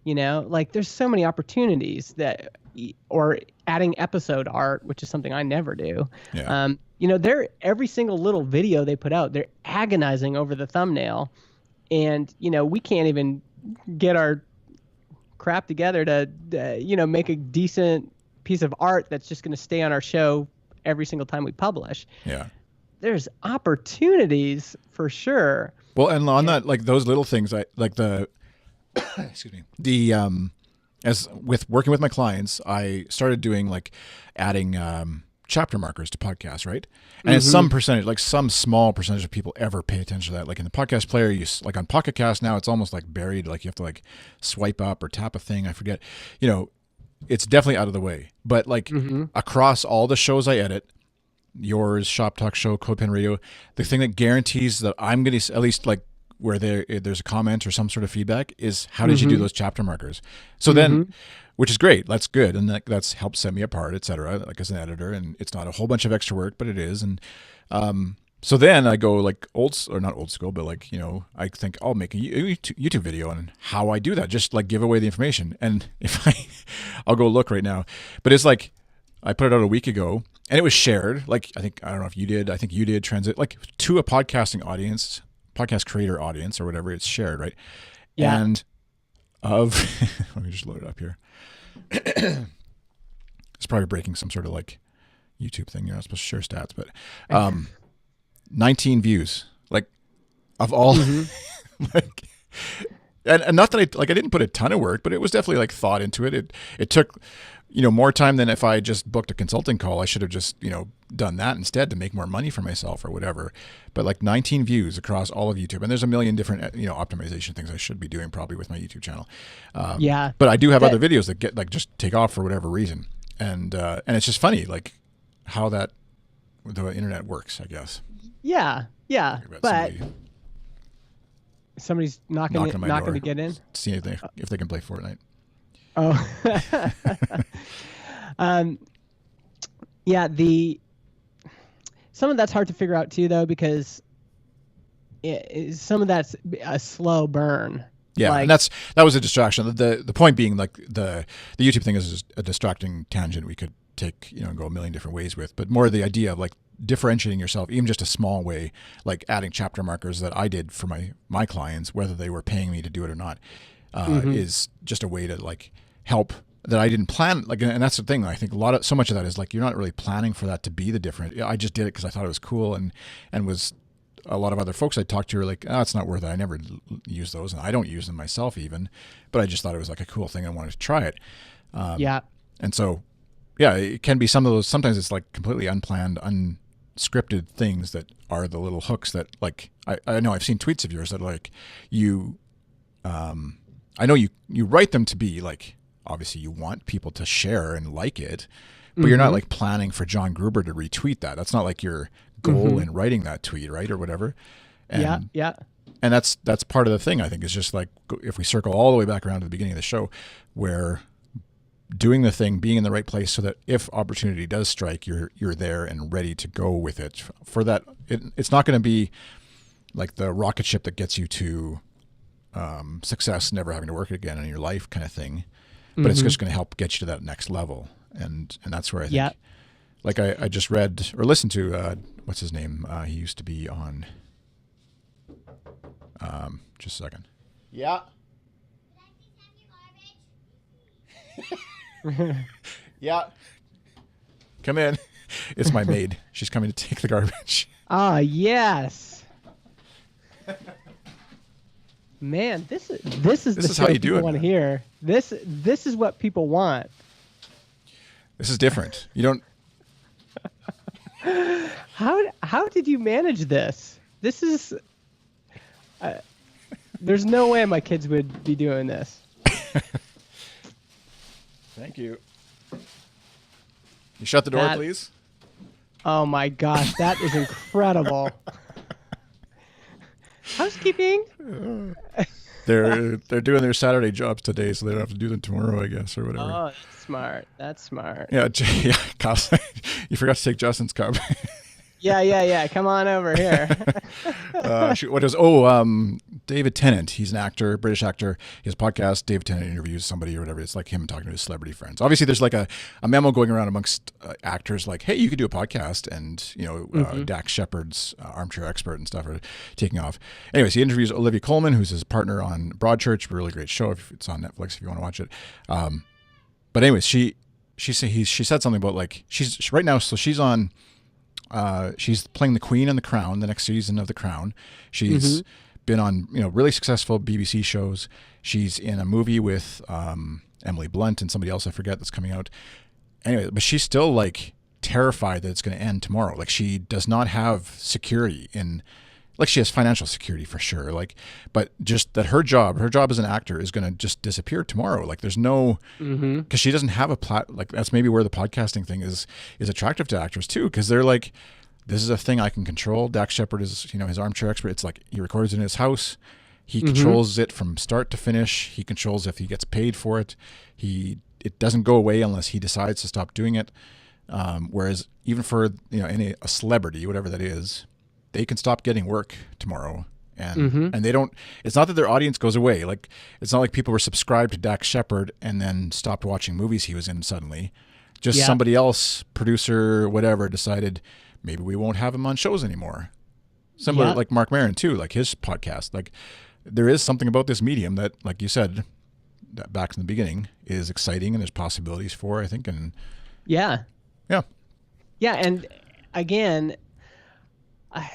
Like there's so many opportunities or adding episode art, which is something I never do. Yeah. They're every single little video they put out, they're agonizing over the thumbnail. And, we can't even get our crap together to, make a decent piece of art that's just going to stay on our show every single time we publish. Yeah. There's opportunities for sure. Well, and on that, like those little things, I like excuse me, as with working with my clients, I started doing like adding, chapter markers to podcasts, right? And it's some percentage, like some small percentage of people ever pay attention to that. Like in the podcast player, like on Pocket Cast now, it's almost like buried. Like you have to like swipe up or tap a thing. I forget. It's definitely out of the way. But like across all the shows I edit, yours, Shop Talk Show, CodePen Radio, the thing that guarantees that I'm going to at least like where there's a comment or some sort of feedback is how did you do those chapter markers? So then, which is great. That's good. And that's helped set me apart, et cetera, like as an editor. And it's not a whole bunch of extra work, but it is. And so then I go like not old school, but like, I think I'll make a YouTube video on how I do that. Just like give away the information. And if I'll go look right now, but it's like, I put it out a week ago and it was shared. Like, I don't know if you did, I think you did transit like to a podcasting audience, podcast creator audience or whatever, it's shared, right? Yeah. And let me just load it up here. It's probably breaking some sort of like, YouTube thing. You're not supposed to share stats, but 19 views, like of all, like, and not that I didn't put a ton of work, but it was definitely like thought into it. It took, more time than if I just booked a consulting call. I should have just, done that instead to make more money for myself or whatever. But like 19 views across all of YouTube, and there's a million different, optimization things I should be doing probably with my YouTube channel. Yeah. But I do have other videos that get like just take off for whatever reason, and it's just funny like how the internet works, I guess. Yeah. But somebody's knocking to get in. See if they can play Fortnite. Oh. Yeah. Some of that's hard to figure out too, though, because some of that's a slow burn. Yeah, and that was a distraction. The point being, like the YouTube thing is a distracting tangent we could take, and go a million different ways with, but more the idea of like differentiating yourself, even just a small way, like adding chapter markers that I did for my clients, whether they were paying me to do it or not, is just a way to like help that I didn't plan. Like, and that's the thing. I think so much of that is like you're not really planning for that to be the different. I just did it because I thought it was cool, and was a lot of other folks I talked to are like, it's not worth it. I never use those, and I don't use them myself even. But I just thought it was like a cool thing. I wanted to try it. And so, yeah, it can be some of those. Sometimes it's like completely unplanned, unscripted things that are the little hooks that like I know I've seen tweets of yours that like you. I know you write them to be like, obviously you want people to share and like it, but you're not like planning for John Gruber to retweet that. That's not like your goal in writing that tweet, right? Or whatever. And, yeah. And that's part of the thing, I think, is just like, if we circle all the way back around to the beginning of the show, where doing the thing, being in the right place so that if opportunity does strike, you're there and ready to go with it. For that, it's not going to be like the rocket ship that gets you to success, never having to work again in your life kind of thing. But it's just going to help get you to that next level. And that's where I think, like I just read or listened to, what's his name? He used to be on, just a second. Yeah. Yeah. Come in. It's my maid. She's coming to take the garbage. Ah, yes. Man, this is the show how you do people it, want to man. hear. This is what people want. This is different. You don't. How did you manage this? This is. There's no way my kids would be doing this. Thank you. You shut the door, please. Oh my gosh, that is incredible. Housekeeping. They're doing their Saturday jobs today, so they don't have to do them tomorrow, I guess, or whatever. Oh, that's smart. That's smart. Yeah, Kyle, you forgot to take Justin's cup. Yeah. Come on over here. David Tennant. He's an actor, British actor. His podcast, David Tennant interviews somebody or whatever. It's like him talking to his celebrity friends. Obviously, there's like a memo going around amongst actors like, hey, you could do a podcast. And, Dax Shepard's Armchair Expert and stuff are taking off. Anyways, he interviews Olivia Colman, who's his partner on Broadchurch. A really great show. It's on Netflix if you want to watch it. But anyways, she said something about like, she's right now, so she's on... she's playing the Queen in The Crown, the next season of The Crown. She's been on, really successful BBC shows. She's in a movie with Emily Blunt and somebody else I forget that's coming out. Anyway, but she's still like terrified that it's going to end tomorrow. Like she does not have security like she has financial security for sure. Like, but just that her job as an actor is going to just disappear tomorrow. Like there's no, because she doesn't have like that's maybe where the podcasting thing is attractive to actors too. Cause they're like, this is a thing I can control. Dax Shepard is, his Armchair Expert. It's like he records it in his house. He controls it from start to finish. He controls if he gets paid for it. It doesn't go away unless he decides to stop doing it. Whereas even for, a celebrity, whatever that is, they can stop getting work tomorrow. And they don't, it's not that their audience goes away. Like, it's not like people were subscribed to Dax Shepard and then stopped watching movies he was in suddenly. Just somebody else, producer, whatever, decided maybe we won't have him on shows anymore. Similar like Mark Maron too, like his podcast. Like there is something about this medium that, like you said, that back in the beginning is exciting and there's possibilities for, I think. And yeah. Yeah, and again, I,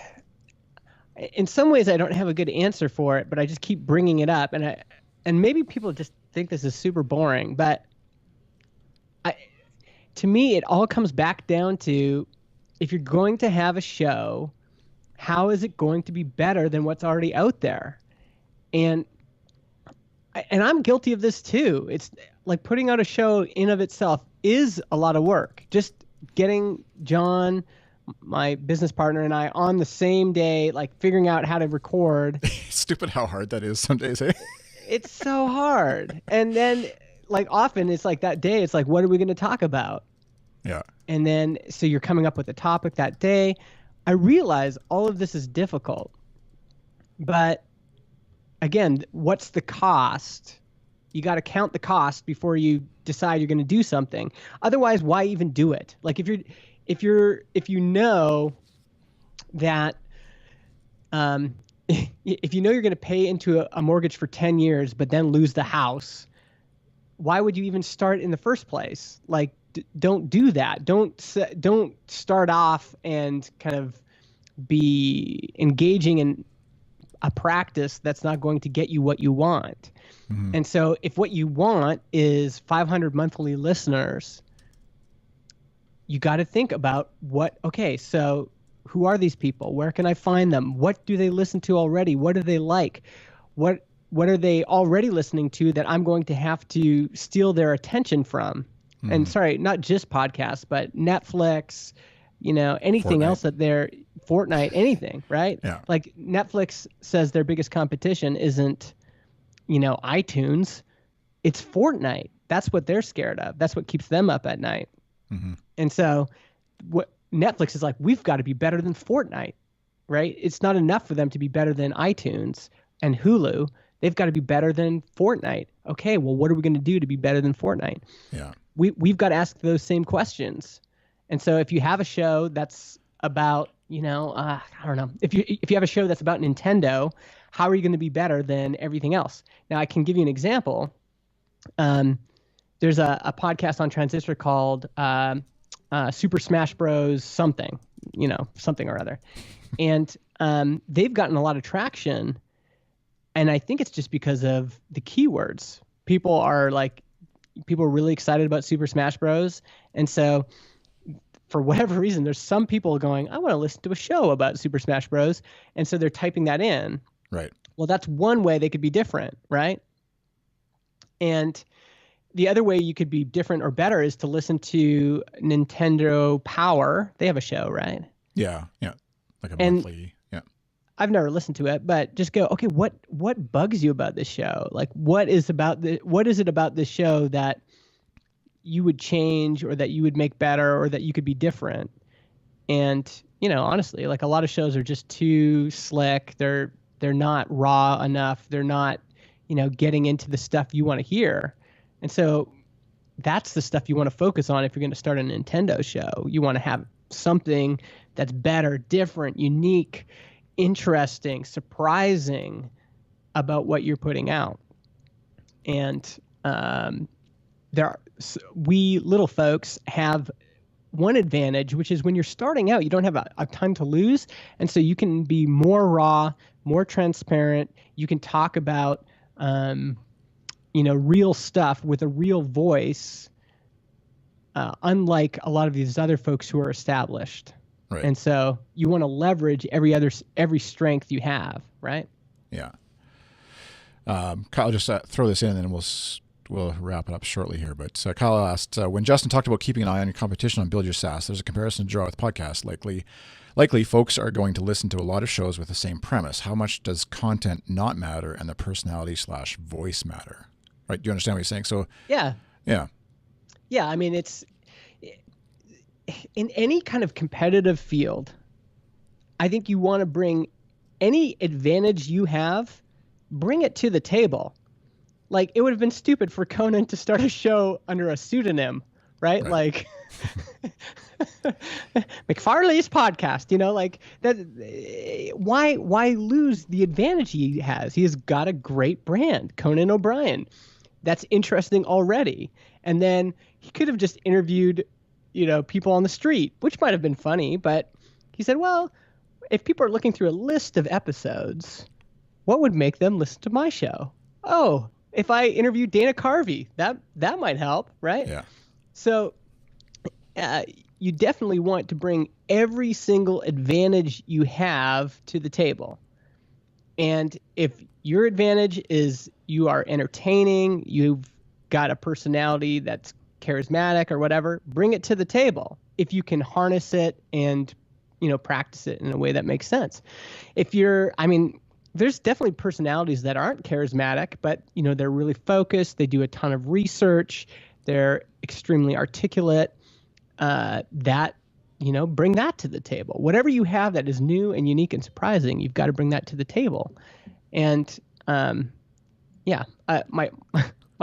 in some ways I don't have a good answer for it, but I just keep bringing it up, and maybe people just think this is super boring, but I, to me, it all comes back down to if you're going to have a show, how is it going to be better than what's already out there? And I'm guilty of this too. It's like putting out a show in of itself is a lot of work. Just getting John, my business partner, and I on the same day, like figuring out how to record. Stupid how hard that is some days, eh? It's so hard. And then like often it's like that day, it's like, what are we going to talk about? Yeah. And then so you're coming up with a topic that day. I realize all of this is difficult, but again, what's the cost? You got to count the cost before you decide you're going to do something. Otherwise, why even do it? Like if you know that if you know you're going to pay into a mortgage for 10 years but then lose the house, why would you even start in the first place? Like don't do that. Don't start off and kind of be engaging in a practice that's not going to get you what you want. Mm-hmm. And so if what you want is 500 monthly listeners, you got to think about so who are these people? Where can I find them? What do they listen to already? What do they like? What are they already listening to that I'm going to have to steal their attention from? Mm-hmm. And sorry, not just podcasts, but Netflix, anything else that they're Fortnite, anything, right? Yeah. Like Netflix says their biggest competition isn't, iTunes. It's Fortnite. That's what they're scared of. That's what keeps them up at night. Mm-hmm. And so what Netflix is like, we've got to be better than Fortnite, right? It's not enough for them to be better than iTunes and Hulu. They've got to be better than Fortnite. Okay, well, what are we going to do to be better than Fortnite? Yeah. We've got to ask those same questions. And so if you have a show that's about, I don't know, if you have a show that's about Nintendo, how are you going to be better than everything else? Now, I can give you an example. There's a podcast on Transistor called Super Smash Bros. Something or other. And they've gotten a lot of traction. And I think it's just because of the keywords. People are really excited about Super Smash Bros. And so for whatever reason, there's some people going, I want to listen to a show about Super Smash Bros. And so they're typing that in. Right. Well, that's one way they could be different, right? And the other way you could be different or better is to listen to Nintendo Power. They have a show, right? Yeah. Yeah. Like a monthly. Yeah. I've never listened to it, but just go, okay, what bugs you about this show? Like what is it about this show that you would change or that you would make better or that you could be different? And, honestly, like a lot of shows are just too slick. They're not raw enough. They're not, getting into the stuff you want to hear. And so that's the stuff you want to focus on if you're going to start a Nintendo show. You want to have something that's better, different, unique, interesting, surprising about what you're putting out. And we little folks have one advantage, which is when you're starting out, you don't have a time to lose. And so you can be more raw, more transparent. You can talk about, real stuff with a real voice, unlike a lot of these other folks who are established. Right. And so you want to leverage every strength you have, right? Yeah. Kyle, just throw this in and then we'll wrap it up shortly here. But Kyle asked, when Justin talked about keeping an eye on your competition on Build Your SaaS, there's a comparison to draw with podcasts. Likely folks are going to listen to a lot of shows with the same premise. How much does content not matter and the personality/voice matter? Right? Do you understand what he's saying? So yeah. Yeah. Yeah. I mean, it's in any kind of competitive field, I think you want to bring any advantage you have, bring it to the table. Like, it would have been stupid for Conan to start a show under a pseudonym, right? Like, McFarley's podcast, like that. Why lose the advantage he has? He has got a great brand, Conan O'Brien. That's interesting already. And then he could have just interviewed, people on the street, which might have been funny, but he said, well, if people are looking through a list of episodes, what would make them listen to my show? Oh, if I interview Dana Carvey, that might help, right? Yeah. So you definitely want to bring every single advantage you have to the table. And if your advantage is you are entertaining, you've got a personality that's charismatic or whatever, bring it to the table if you can harness it and practice it in a way that makes sense. There's definitely personalities that aren't charismatic, but they're really focused, they do a ton of research, they're extremely articulate. Bring that to the table. Whatever you have that is new and unique and surprising, you've got to bring that to the table. And my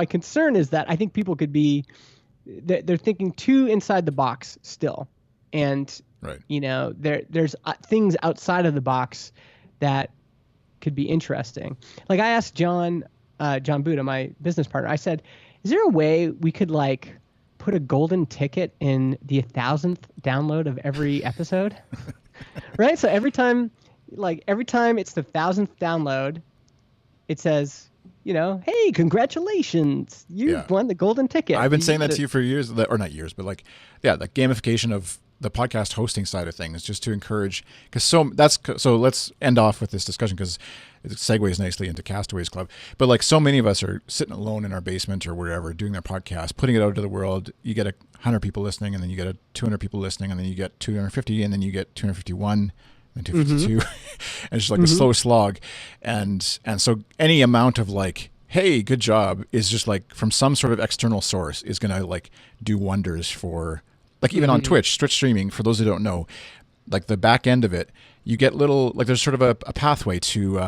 concern is that I think people could be, they're thinking too inside the box still. And, right. There's things outside of the box that could be interesting. Like I asked John Buda, my business partner, I said, is there a way we could put a golden ticket in the 1,000th download of every episode? Right? So every time it's the 1,000th download, it says, hey, congratulations, you won the golden ticket. I've been saying that to you for years, or not years, but like gamification of the podcast hosting side of things, just to encourage, so let's end off with this discussion because it segues nicely into Castaways.Club. But like so many of us are sitting alone in our basement or wherever doing their podcast, putting it out to the world. You get 100 people listening, and then you get 200 people listening, and then you get 250, and then you get 251, and 252, and it's just like a slow slog. And so any amount of hey, good job is just from some sort of external source is going to do wonders for. Even on Twitch streaming, for those who don't know, the back end of it, you get little, there's sort of a pathway to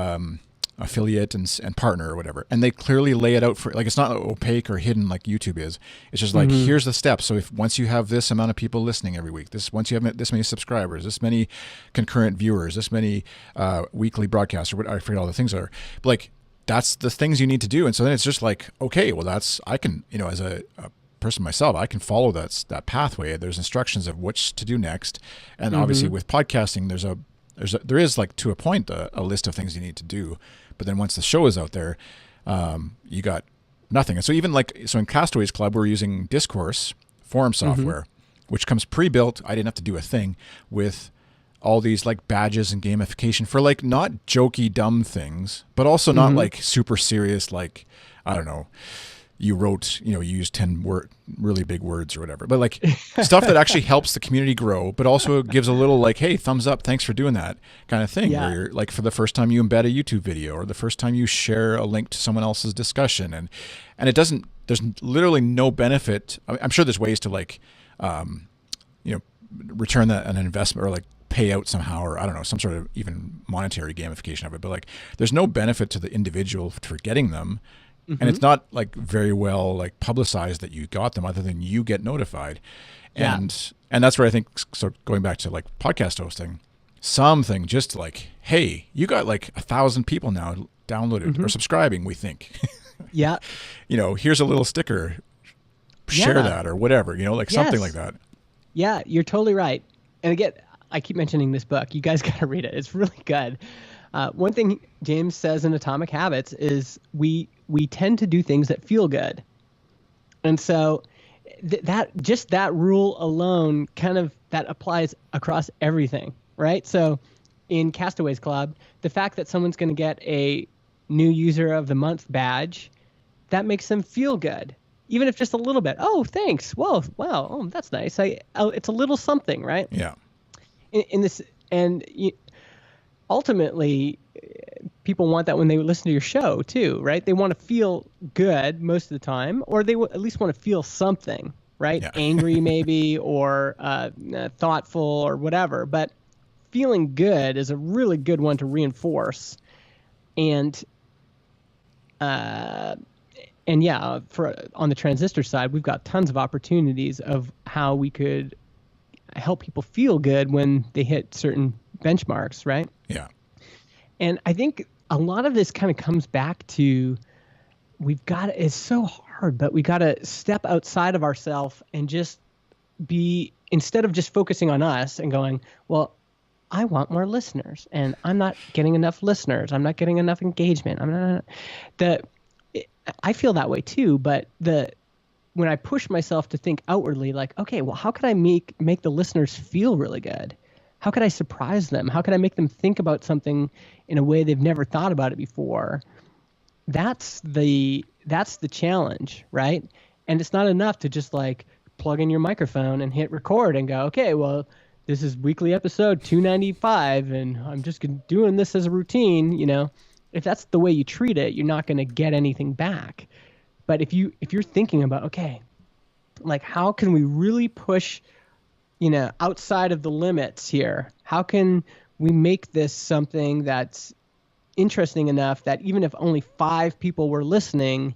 affiliate and partner or whatever. And they clearly lay it out for, it's not opaque or hidden like YouTube is. It's just here's the steps. So once you have this amount of people listening every week, once you have this many subscribers, this many concurrent viewers, this many weekly broadcasts, or what, I forget all the things are. But that's the things you need to do. And so then it's just okay, well I can, as a person myself, I can follow that pathway. There's instructions of which to do next, and obviously with podcasting, there is to a point a list of things you need to do, but then once the show is out there, you got nothing. And so even so in Castaways.Club, we're using Discourse forum software, which comes pre-built. I didn't have to do a thing with all these badges and gamification for not jokey dumb things, but also not super serious I don't know. You wrote, you used 10 really big words or whatever, but stuff that actually helps the community grow, but also gives a little hey, thumbs up, thanks for doing that kind of thing. Yeah. Where you're for the first time you embed a YouTube video, or the first time you share a link to someone else's discussion, and there's literally no benefit. I'm sure there's ways to return that an investment, or pay out somehow, or I don't know, some sort of even monetary gamification of it, but there's no benefit to the individual for getting them. And it's not very well publicized that you got them, other than you get notified. And that's where I think, so going back to podcast hosting, something just hey, you got 1,000 people now downloaded or subscribing, we think. Yeah. Here's a little sticker, share that or whatever, something like that. Yeah, you're totally right. And again, I keep mentioning this book. You guys got to read it. It's really good. One thing James says in Atomic Habits is we tend to do things that feel good. And so that rule alone that applies across everything, right? So in Castaways.Club, the fact that someone's going to get a new user of the month badge, that makes them feel good. Even if just a little bit. Oh, thanks. Whoa, wow. Oh, that's nice. It's a little something, right? Yeah. In this, and ultimately, people want that when they listen to your show too, right? They want to feel good most of the time, or they at least want to feel something, right? Yeah. Angry maybe, or thoughtful, or whatever. But feeling good is a really good one to reinforce. And yeah, on the Transistor side, we've got tons of opportunities of how we could help people feel good when they hit certain benchmarks, right? Yeah. And I think a lot of this kind of comes back to it's so hard, but we got to step outside of ourselves and just be, instead of just focusing on us and going, well, I want more listeners and I'm not getting enough listeners. I'm not getting enough engagement. I'm not the I feel that way too, but when I push myself to think outwardly, like, okay, well, how can I make the listeners feel really good? How could I surprise them? How can I make them think about something in a way they've never thought about it before? That's the challenge, right? And it's not enough to just like plug in your microphone and hit record and go, okay, well, this is weekly episode 295 and I'm just doing this as a routine, If that's the way you treat it, you're not going to get anything back. But if you're thinking about, okay, like how can we really push, outside of the limits here? How can we make this something that's interesting enough that even if only 5 people were listening,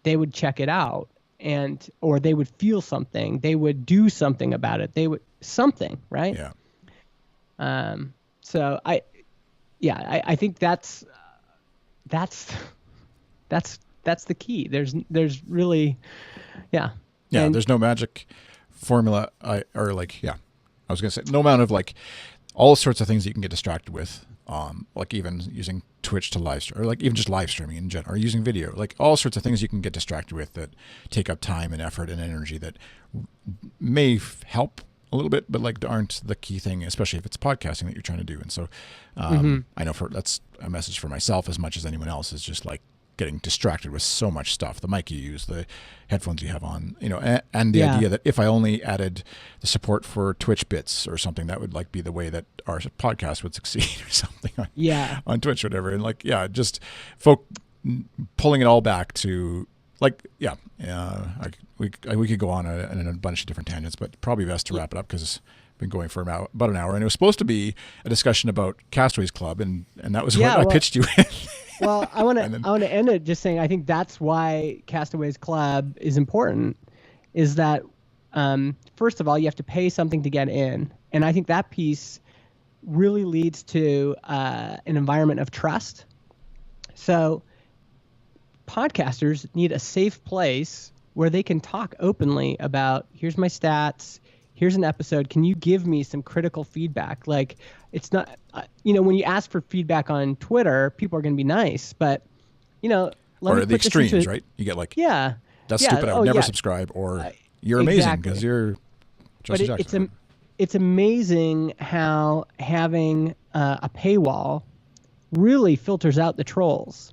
they would check it out, or they would feel something, they would do something about it, they would something, right? Yeah. So I think that's the key. There's really, yeah. Yeah, And there's no magic formula. I was gonna say no amount of like all sorts of things that you can get distracted with. Like even using Twitch to live stream, or like even just live streaming in general, or using video, like all sorts of things you can get distracted with that take up time and effort and energy that may help a little bit, but like aren't the key thing, especially if it's podcasting that you're trying to do. And so, I know that's a message for myself as much as anyone else, is just like getting distracted with so much stuff, the mic you use, the headphones you have on, and the idea that if I only added the support for Twitch bits or something, that would like be the way that our podcast would succeed or something on Twitch or whatever. And like, just pulling it all back to like, we could go on in a bunch of different tangents, but probably best to wrap it up because it's been going for about an hour, and it was supposed to be a discussion about Castaways.Club, and that was what I pitched you with. Well, I want to end it just saying I think that's why Castaways.Club is important. Is that first of all, you have to pay something to get in, and I think that piece really leads to an environment of trust. So podcasters need a safe place where they can talk openly about, here's my stats, here's an episode, can you give me some critical feedback? Like, it's not, when you ask for feedback on Twitter, people are going to be nice, but, or the extremes, right? You get like, that's stupid, I would never subscribe, or you're amazing because you're Jesse Jackson. It's amazing how having a paywall really filters out the trolls.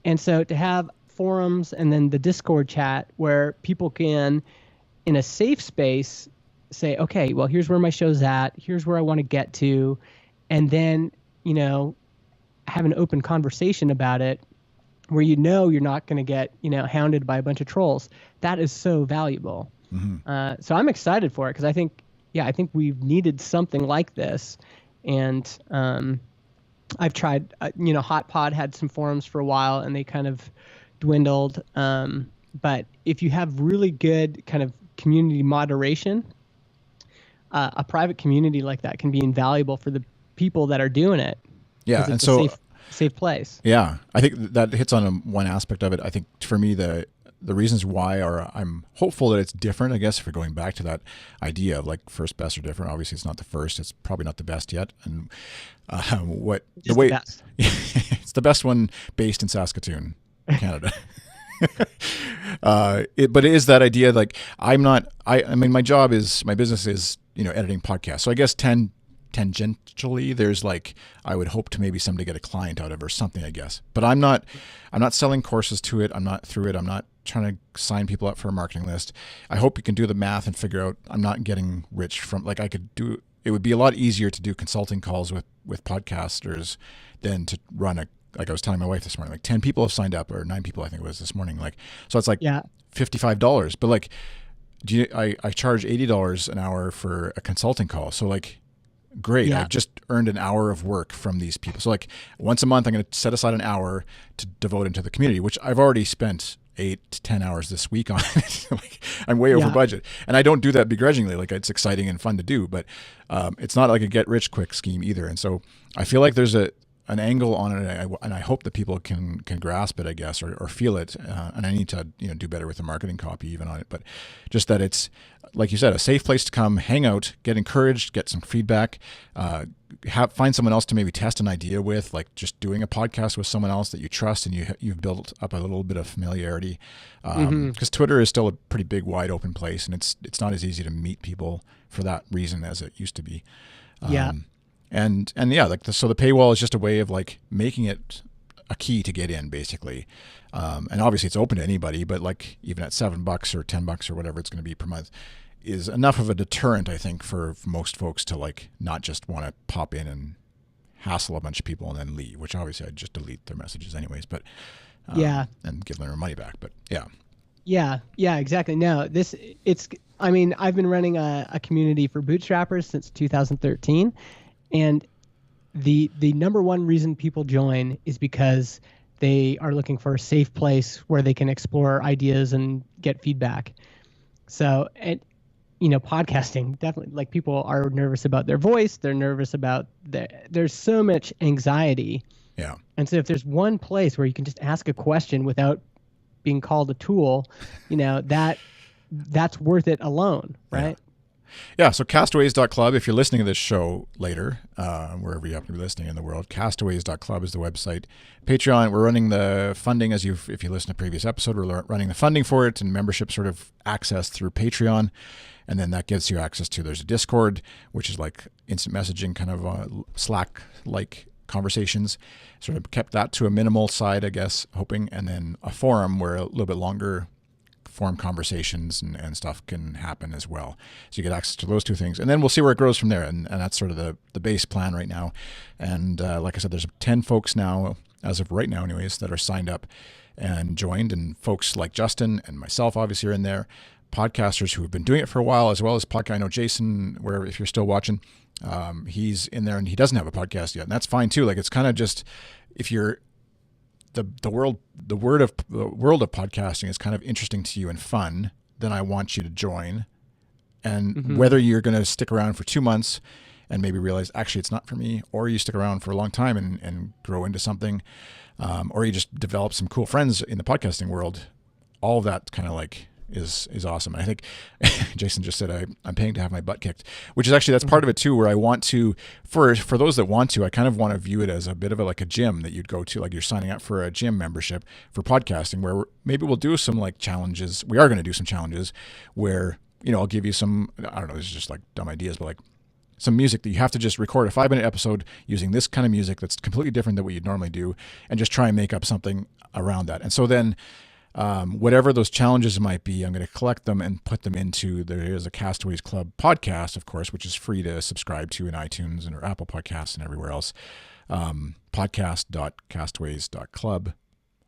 And so to have forums and then the Discord chat where people can, in a safe space, say, okay, well, here's where my show's at, here's where I want to get to, and then, have an open conversation about it where you're not going to get, hounded by a bunch of trolls. That is so valuable. Mm-hmm. So I'm excited for it because I think we've needed something like this. And I've tried, Hot Pod had some forums for a while and they kind of dwindled. But if you have really good kind of community moderation, a private community like that can be invaluable for the people that are doing it. Yeah, and so safe place. Yeah, I think that hits on one aspect of it. I think for me the reasons why are I'm hopeful that it's different. I guess if we're going back to that idea of like first, best, or different. Obviously, it's not the first. It's probably not the best yet. And the best. It's the best one based in Saskatoon, Canada. But it is that idea. Like I mean, my business is editing podcasts. So I guess tangentially there's like I would hope to maybe someday get a client out of or something, I guess. But I'm not selling courses to it. I'm not through it. I'm not trying to sign people up for a marketing list. I hope you can do the math and figure out I'm not getting rich from like it would be a lot easier to do consulting calls with podcasters than to run like I was telling my wife this morning, like 10 people have signed up, or 9 people I think it was this morning. Like, so it's like $55, but like, I charge $80 an hour for a consulting call. So like, great. Yeah. I've just earned an hour of work from these people. So like once a month, I'm going to set aside an hour to devote into the community, which I've already spent 8 to 10 hours this week on it. Like, I'm way over budget, and I don't do that begrudgingly. Like it's exciting and fun to do, but it's not like a get rich quick scheme either. And so I feel like there's an angle on it, and I hope that people can grasp it, I guess, or feel it. And I need to do better with the marketing copy even on it. But just that it's, like you said, a safe place to come, hang out, get encouraged, get some feedback, find someone else to maybe test an idea with, like just doing a podcast with someone else that you trust and you've built up a little bit of familiarity. Because Twitter is still a pretty big, wide open place, and it's not as easy to meet people for that reason as it used to be. And yeah, so the paywall is just a way of like making it a key to get in, basically. And obviously it's open to anybody, but like even at $7 or $10 or whatever it's going to be per month is enough of a deterrent, I think, for most folks to like not just want to pop in and hassle a bunch of people and then leave, which obviously I'd just delete their messages anyways, but and give them their money back. But yeah, exactly. No, I've been running a community for bootstrappers since 2013, and the number one reason people join is because they are looking for a safe place where they can explore ideas and get feedback. So, podcasting, definitely, like, people are nervous about their voice. They're nervous about there's so much anxiety. Yeah. And so if there's one place where you can just ask a question without being called a tool, that's worth it alone, right? Yeah, so Castaways.Club, if you're listening to this show later, wherever you happen to be listening in the world, Castaways.Club is the website. Patreon, we're running the funding, if you listen to previous episode, we're running the funding for it and membership sort of access through Patreon. And then that gives you access to, there's a Discord, which is like instant messaging, kind of Slack-like conversations. Sort of kept that to a minimal side, I guess, hoping. And then a forum where a little bit longer form conversations and stuff can happen as well. So you get access to those two things. And then we'll see where it grows from there. And that's sort of the base plan right now. And like I said, there's 10 folks now, as of right now anyways, that are signed up and joined. And folks like Justin and myself obviously are in there. Podcasters who have been doing it for a while, as well as I know Jason, if you're still watching, he's in there and he doesn't have a podcast yet. And that's fine too. Like, it's kind of just, if you're, the world of podcasting is kind of interesting to you and fun, then I want you to join. And whether you're going to stick around for 2 months and maybe realize actually it's not for me, or you stick around for a long time and grow into something, or you just develop some cool friends in the podcasting world, all of that kind of like is awesome. And I think Jason just said I'm paying to have my butt kicked, which is actually, that's part of it too, where I want to, for those that want to, I kind of want to view it as a bit of like a gym that you'd go to, like you're signing up for a gym membership for podcasting, where maybe we'll do some like challenges. We are going to do some challenges where, I'll give you some, I don't know, this is just like dumb ideas, but like some music that you have to just record a 5-minute episode using this kind of music that's completely different than what you'd normally do, and just try and make up something around that. And so then whatever those challenges might be, I'm going to collect them and put them into, there is a Castaways Club podcast, of course, which is free to subscribe to in iTunes or Apple Podcasts and everywhere else. Podcast.castaways.club,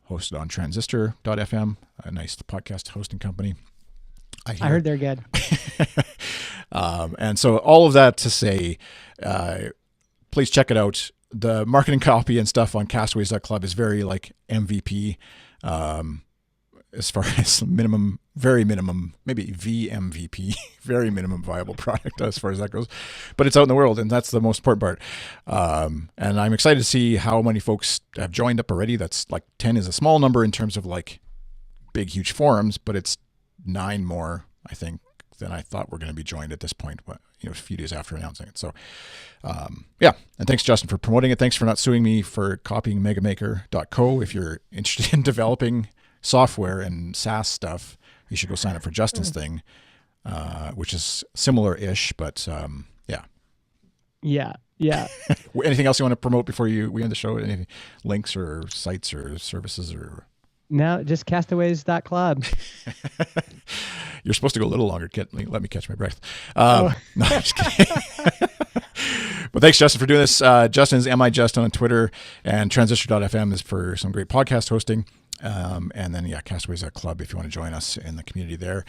hosted on transistor.fm, a nice podcast hosting company. I heard they're good. And so all of that to say, please check it out. The marketing copy and stuff on Castaways.Club is very like MVP, as far as minimum, very minimum, maybe VMVP, very minimum viable product as far as that goes. But it's out in the world, and that's the most important part. And I'm excited to see how many folks have joined up already. That's like 10 is a small number in terms of like big, huge forums, but it's 9 more, I think, than I thought were going to be joined at this point, a few days after announcing it. So, yeah. And thanks, Justin, for promoting it. Thanks for not suing me for copying megamaker.co. If you're interested in developing software and SaaS stuff, you should go sign up for Justin's thing, which is similar-ish, but Yeah. Anything else you want to promote before we end the show? Any links or sites or services or? No, just Castaways.Club. You're supposed to go a little longer. Let me catch my breath. No, I'm just kidding. But thanks, Justin, for doing this. Justin's MIJustin on Twitter, and Transistor.fm is for some great podcast hosting. And then, Castaways.Club if you want to join us in the community there.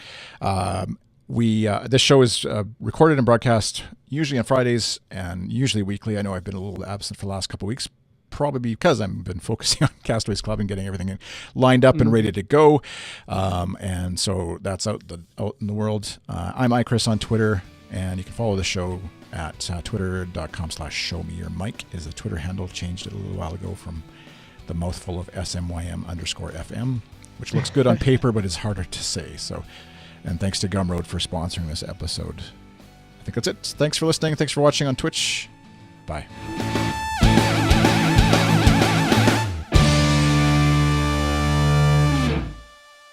This show is recorded and broadcast usually on Fridays and usually weekly. I know I've been a little absent for the last couple of weeks, probably because I've been focusing on Castaways Club and getting everything lined up and ready to go. And so that's out in the world. I'm iChris on Twitter. And you can follow the show at twitter.com/showmeyourmic is the Twitter handle. Changed it a little while ago from the mouthful of SMYM_FM, which looks good on paper, but is harder to say. So, and thanks to Gumroad for sponsoring this episode. I think that's it. Thanks for listening. Thanks for watching on Twitch. Bye.